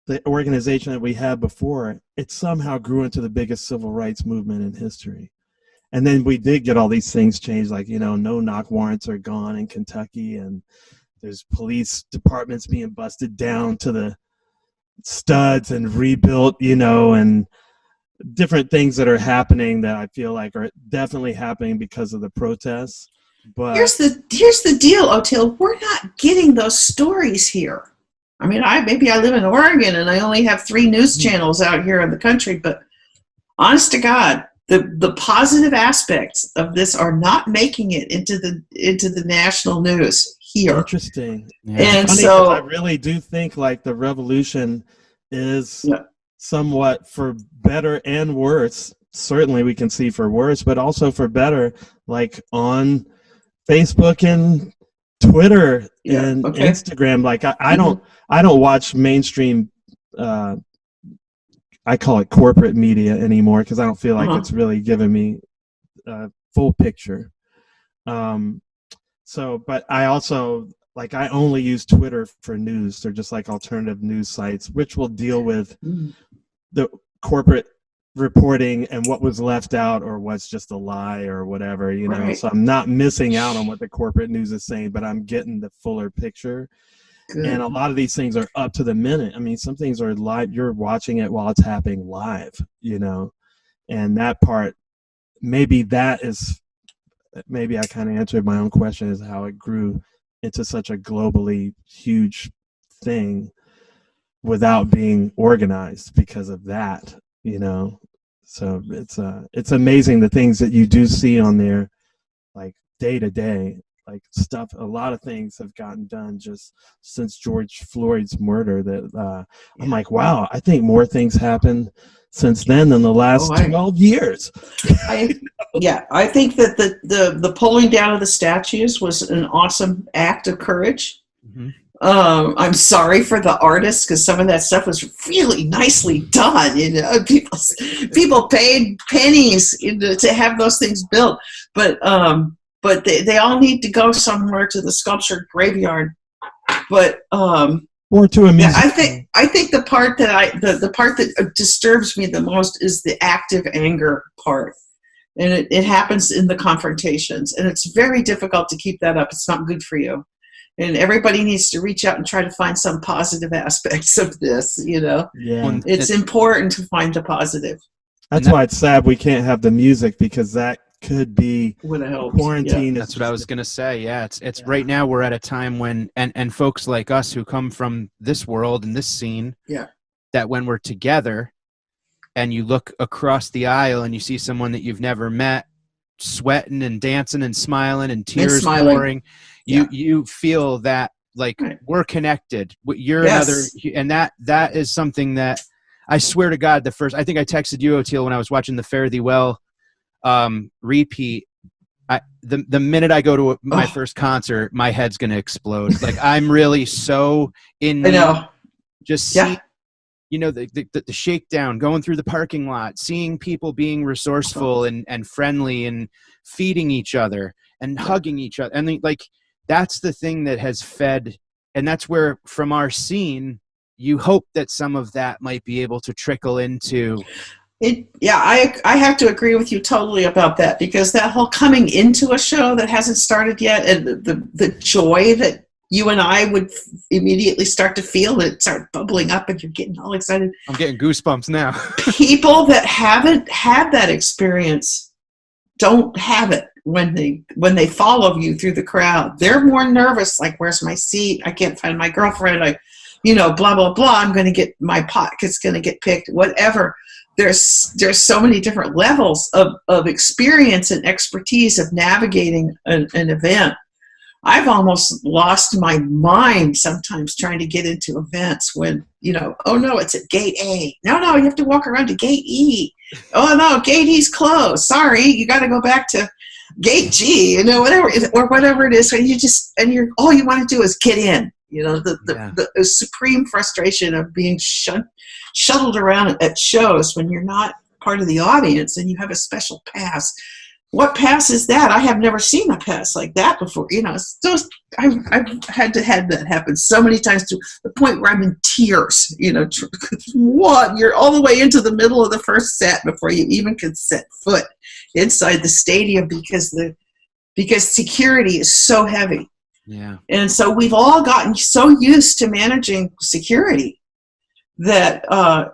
the organization that we had before, it somehow grew into the biggest civil rights movement in history. And then we did get all these things changed, like, no knock warrants are gone in Kentucky, and there's police departments being busted down to the studs and rebuilt, and different things that are happening that I feel like are definitely happening because of the protests. But here's the deal, Otil. We're not getting those stories here. I mean, maybe I live in Oregon and I only have 3 news channels out here in the country, but honest to God, the positive aspects of this are not making it into the national news here. Interesting. Yeah. And funny, so I really do think like the revolution is somewhat for better and worse. Certainly we can see for worse, but also for better, like on Facebook and Twitter and Instagram. Like I don't watch mainstream I call it corporate media anymore, because I don't feel like it's really giving me a full picture. But I also, like, I only use Twitter for news. They're just like alternative news sites, which will deal with the corporate reporting and what was left out or what's just a lie or whatever, Right. So I'm not missing out on what the corporate news is saying, but I'm getting the fuller picture. Good. And a lot of these things are up to the minute. I mean, some things are live. You're watching it while it's happening live, and that part, maybe I kind of answered my own question, is how it grew into such a globally huge thing without being organized because of that, So it's amazing the things that you do see on there, like day to day. Like stuff, a lot of things have gotten done just since George Floyd's murder that I'm like, wow, I think more things happened since then than the last 12 years. I think that the pulling down of the statues was an awesome act of courage. Mm-hmm. I'm sorry for the artists, because some of that stuff was really nicely done. People paid pennies to have those things built, but they all need to go somewhere to the sculpture graveyard. But or to a museum. I think the part that disturbs me the most is the active anger part, and it happens in the confrontations, and it's very difficult to keep that up. It's not good for you, and everybody needs to reach out and try to find some positive aspects of this. Yeah, it's important to find the positive. That's why it's sad we can't have the music, because that could be quarantine. That's what I was gonna say. Yeah, it's right now we're at a time when and folks like us who come from this world and this scene, that when we're together and you look across the aisle and you see someone that you've never met sweating and dancing and smiling and tears pouring, you feel that like we're connected. You're another, and that is something that I swear to God, I think I texted you, Oteil, when I was watching the Fare Thee Well repeat. the minute I go to my first concert, my head's going to explode. Like, I'm really so in I know. just see, the shakedown, going through the parking lot, seeing people being resourceful and friendly and feeding each other and hugging each other. And like, that's the thing that has fed, and that's where from our scene, you hope that some of that might be able to trickle into. I have to agree with you totally about that, because that whole coming into a show that hasn't started yet, and the joy that you and I would immediately start to feel, it start bubbling up and you're getting all excited. I'm getting goosebumps now. People that haven't had that experience don't have it when they follow you through the crowd. They're more nervous, like, where's my seat? I can't find my girlfriend. Blah, blah, blah. I'm going to get my pocket's going to get picked, whatever. There's so many different levels of experience and expertise of navigating an event. I've almost lost my mind sometimes trying to get into events when, oh no, it's at gate A. No, you have to walk around to gate E. Oh no, gate E's closed. Sorry, you got to go back to gate G, whatever it is. And all you want to do is get in. The supreme frustration of being shuttled around at shows when you're not part of the audience and you have a special pass. What pass is that? I have never seen a pass like that before. I've had to have that happen so many times to the point where I'm in tears. What? You're all the way into the middle of the first set before you even can set foot inside the stadium because security is so heavy. Yeah. And so we've all gotten so used to managing security that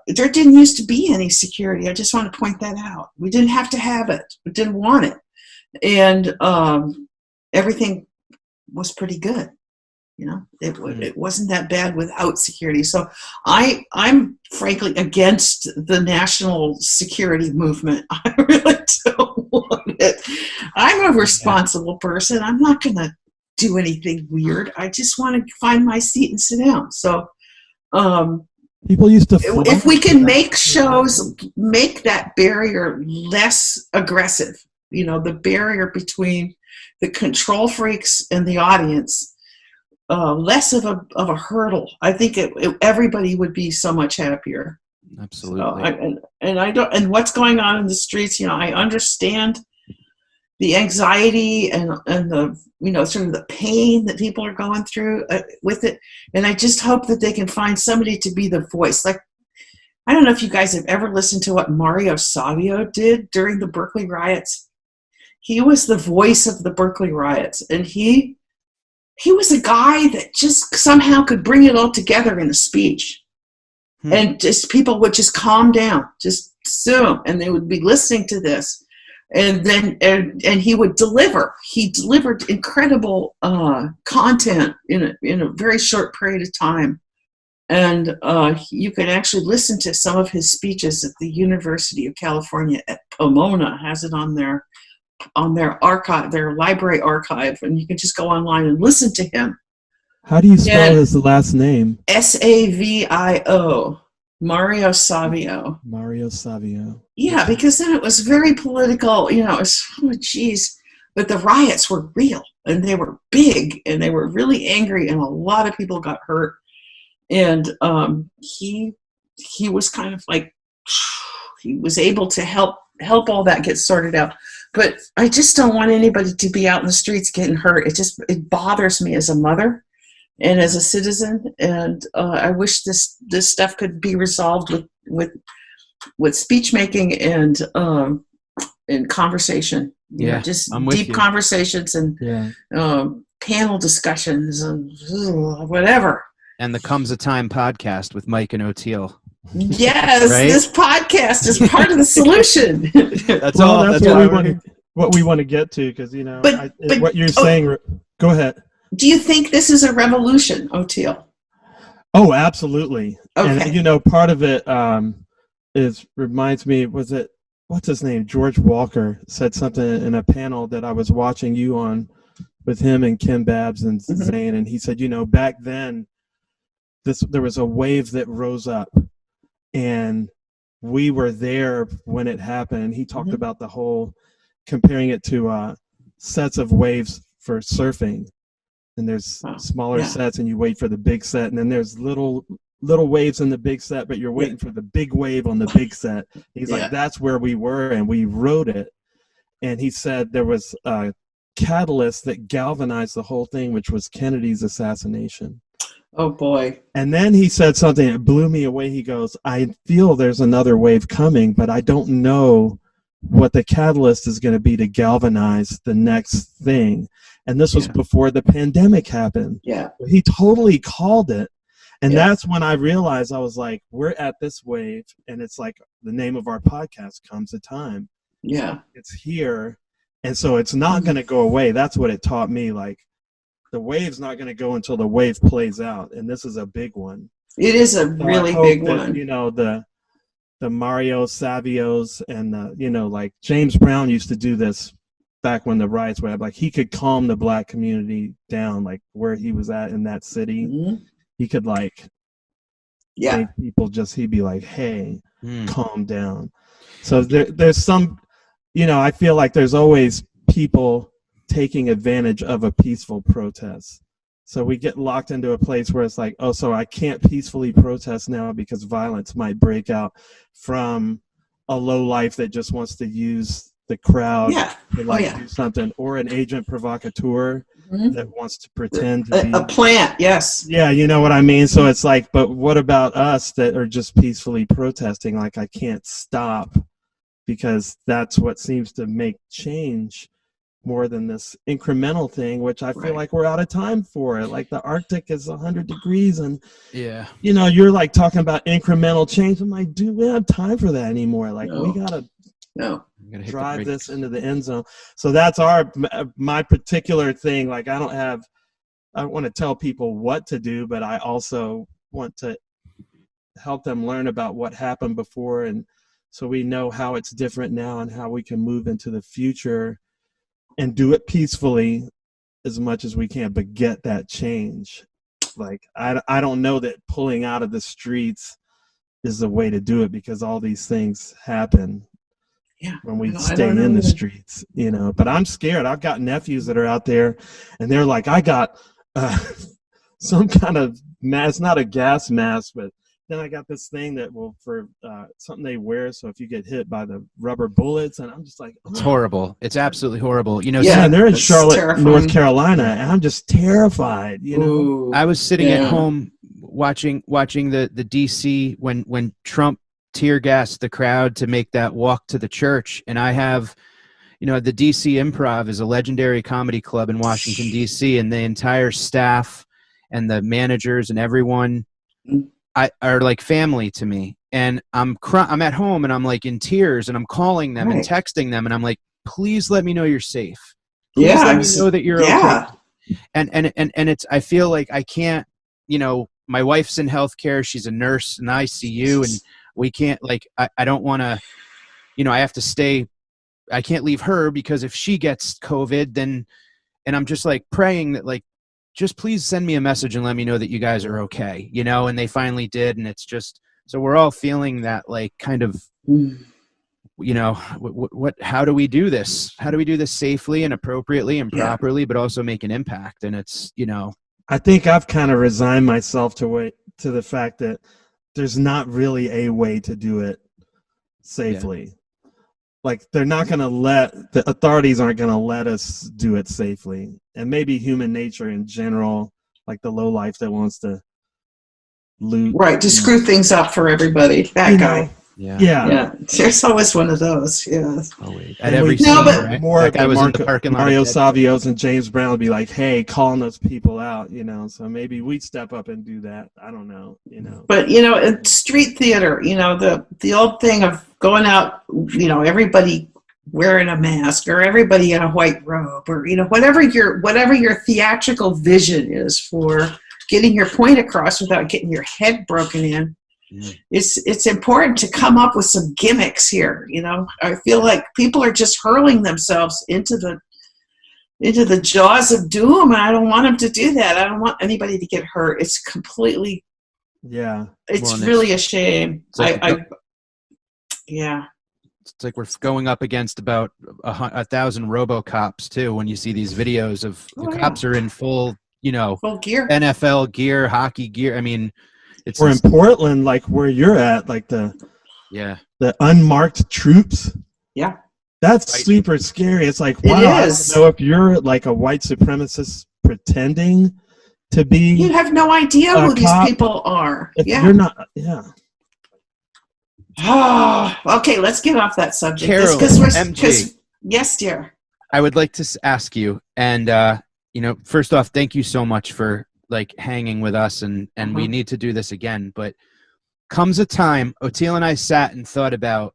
there didn't used to be any security. I just want to point that out. We didn't have to have it. We didn't want it. And everything was pretty good. It wasn't that bad without security. So I'm frankly against the national security movement. I really don't want it. I'm a responsible person. I'm not going to do anything weird. I just want to find my seat and sit down. So people used to if we can make shows, make that barrier less aggressive, the barrier between the control freaks and the audience, less of a hurdle, I think everybody would be so much happier. Absolutely. So and what's going on in the streets, I understand the anxiety and the sort of the pain that people are going through with it, and I just hope that they can find somebody to be the voice. Like, I don't know if you guys have ever listened to what Mario Savio did during the Berkeley riots. He was the voice of the Berkeley riots, and he was a guy that just somehow could bring it all together in a speech. And just people would just calm down, just zoom, and they would be listening to this. And then and he would deliver. He delivered incredible content in a very short period of time. And you can actually listen to some of his speeches at the University of California at Pomona. Has it on their archive, their library archive, and you can just go online and listen to him. How do you spell his last name? Savio. Mario Savio. Mario Savio. Yeah, because then it was very political. It was, but the riots were real, and they were big, and they were really angry, and a lot of people got hurt. And he was kind of like, he was able to help all that get sorted out. But I just don't want anybody to be out in the streets getting hurt. It bothers me as a mother and as a citizen, and I wish this stuff could be resolved with speech making and conversation. Just deep conversations and panel discussions and whatever. And the Comes a Time podcast with Mike and O'Teal. Yes, right? This podcast is part of the solution. That's what we want to get to, because what you're saying. Go ahead. Do you think this is a revolution, O'Teal? Oh, absolutely. Okay. And part of it reminds me. What's his name? George Walker said something in a panel that I was watching you on with him and Kim Babs and Zane, and he said, back then, there was a wave that rose up, and we were there when it happened. He talked about the whole, comparing it to sets of waves for surfing, and there's smaller sets, and you wait for the big set, and then there's little waves in the big set, but you're waiting for the big wave on the big set. He's like, that's where we were, and we rode it. And he said there was a catalyst that galvanized the whole thing, which was Kennedy's assassination. Oh boy. And then he said something that blew me away. He goes, I feel there's another wave coming, but I don't know what the catalyst is going to be to galvanize the next thing. And this was before the pandemic happened. Yeah. He totally called it. And that's when I realized, I was like, we're at this wave, and it's like the name of our podcast, Comes a Time. Yeah. It's here. And so it's not going to go away. That's what it taught me. Like, the wave's not going to go until the wave plays out. And this is a big one. It is a really big one. You know, the Mario Savios and, you know, like James Brown used to do this back when the riots were, like, he could calm the black community down, like where he was at in that city. Mm-hmm. He could, like, make people just, he'd be like, hey, calm down. So there's some, you know, I feel like there's always people taking advantage of a peaceful protest. So we get locked into a place where it's like, oh, so I can't peacefully protest now because violence might break out from a lowlife that just wants to use the crowd to do something, or an agent provocateur that wants to pretend to be a plant. Yes. Yeah, you know what I mean? So it's like, but what about us that are just peacefully protesting? Like, I can't stop because that's what seems to make change more than this incremental thing, which I feel like we're out of time for it. Like, the Arctic is 100 degrees and, you know, you're like talking about incremental change. I'm like, dude, we don't have time for that anymore. Like, we got to drive this into the end zone. So that's my particular thing. Like, I don't want to tell people what to do, but I also want to help them learn about what happened before. And so we know how it's different now and how we can move into the future and do it peacefully as much as we can, but get that change. Like, I don't know that pulling out of the streets is the way to do it, because all these things happen when we stay in the streets, you know. But I'm scared. I've got nephews that are out there, and they're like, I got some kind of mask, not a gas mask, but then I got this thing that will, for something they wear, so if you get hit by the rubber bullets, and I'm just like, it's horrible. It's absolutely horrible. You know, and they're in Charlotte, North Carolina, and I'm just terrified. You know, I was sitting at home watching the DC when Trump tear gassed the crowd to make that walk to the church, and I have, you know, the DC Improv is a legendary comedy club in Washington DC, and the entire staff and the managers and everyone are like family to me. And I'm at home and I'm like in tears, and I'm calling them and texting them, and I'm like, please let me know you're safe. Please let me know that you're okay. And it's, I feel like I can't, you know, my wife's in healthcare, she's a nurse in the ICU, and we can't, like, I don't want to, you know, I have to stay, I can't leave her, because if she gets COVID, then, and I'm just like praying that, like, just please send me a message and let me know that you guys are okay, you know. And they finally did. And it's just, so we're all feeling that, like, kind of, you know, how do we do this? How do we do this safely and appropriately and properly, but also make an impact? And it's, you know, I think I've kind of resigned myself to the fact that there's not really a way to do it safely. Like, they're not going to the authorities aren't going to let us do it safely. And maybe human nature in general, like the low life that wants to loot. Right, to screw things up for everybody. That guy. Yeah. There's always one of those. Yeah. Always. At every scene, right? More that guy was in the parking lot. Mario Savios and James Brown would be like, hey, calling those people out, you know. So maybe we'd step up and do that. I don't know, you know. But, you know, in street theater, you know, the old thing of going out, you know, everybody wearing a mask, or everybody in a white robe, or, you know, whatever your theatrical vision is for getting your point across without getting your head broken in. It's important to come up with some gimmicks here. You know, I feel like people are just hurling themselves into the jaws of doom, and I don't want them to do that. I don't want anybody to get hurt. It's completely, it's really a shame. it's like we're going up against about 1,000 RoboCops too. When you see these videos of the cops are in full, full gear, NFL gear, hockey gear. I mean, it's Or in Portland, like where you're at, like the unmarked troops. Yeah. That's Right. super scary. It's like, wow, I don't know if you're like a white supremacist pretending to be. You have no idea who these cop. people are. If you're not, yeah. Oh, okay, let's get off that subject. Carol, MG. Yes, dear. I would like to ask you, and first off, thank you so much for like hanging with us, and we need to do this again. But comes a time, Oteil and I sat and thought about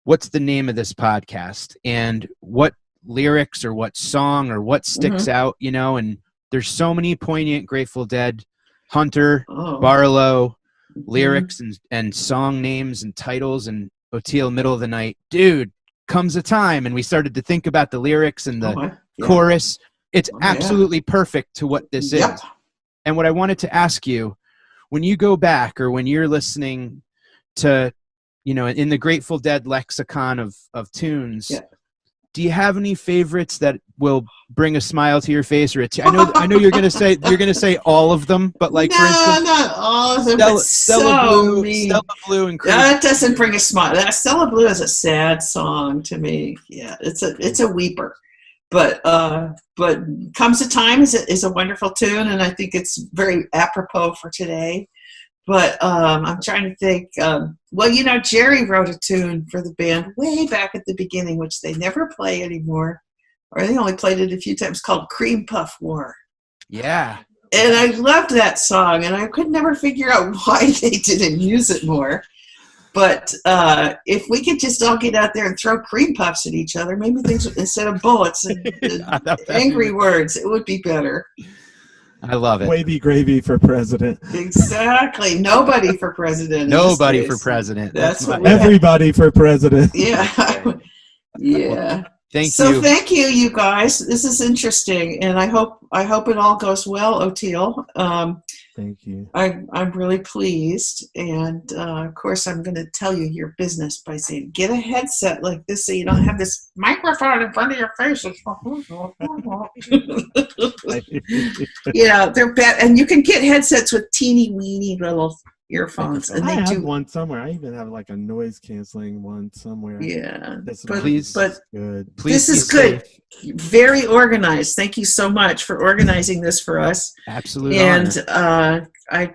what's the name of this podcast and what lyrics or what song or what sticks out, and there's so many poignant Grateful Dead, Hunter, Barlow lyrics and song names and titles, and Oteil, middle of the night, dude, comes a time, and we started to think about the lyrics and the chorus. It's absolutely perfect to what this is. And what I wanted to ask you, when you go back or when you're listening to, in the Grateful Dead lexicon of tunes, do you have any favorites that will bring a smile to your face? Or I know you're gonna say all of them, but like for instance, not all of them. Stella Blue, and that doesn't bring a smile. That Stella Blue is a sad song to me. Yeah, it's a weeper. But Comes a Time is a wonderful tune, and I think it's very apropos for today. But I'm trying to think. Jerry wrote a tune for the band way back at the beginning, which they never play anymore, or they only played it a few times, called Cream Puff War. Yeah. And I loved that song, and I could never figure out why they didn't use it more. But if we could just all get out there and throw cream puffs at each other, maybe things, instead of bullets and angry words, it would be better. I love it. Wavy gravy for president. Exactly. Nobody for president. Nobody for president. That's what everybody for president. Yeah. Yeah. Thank you. Thank you, you guys. This is interesting, and I hope it all goes well, Oteil. Thank you. I'm really pleased, and of course I'm going to tell you your business by saying get a headset like this so you don't have this microphone in front of your face. Yeah, they're bad, and you can get headsets with teeny weeny little earphones. And I have one somewhere. I even have like a noise canceling one somewhere. Yeah, but good. Please this is good. Very organized. Thank you so much for organizing this for us. Absolutely. And I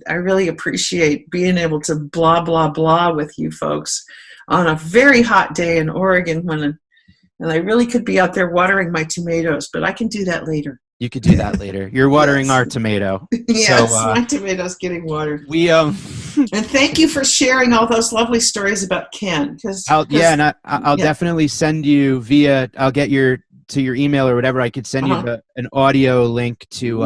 really appreciate being able to blah blah blah with you folks on a very hot day in Oregon and I really could be out there watering my tomatoes, but I can do that later. You could do that later. You're watering our tomato. Yes, my tomato's getting watered. And thank you for sharing all those lovely stories about Ken. I'll definitely send you I'll get your email or whatever. I could send you an audio link to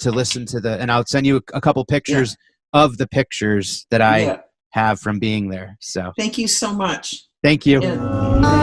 listen to and I'll send you a couple pictures of the pictures that I have from being there. So thank you so much. Thank you. Yeah.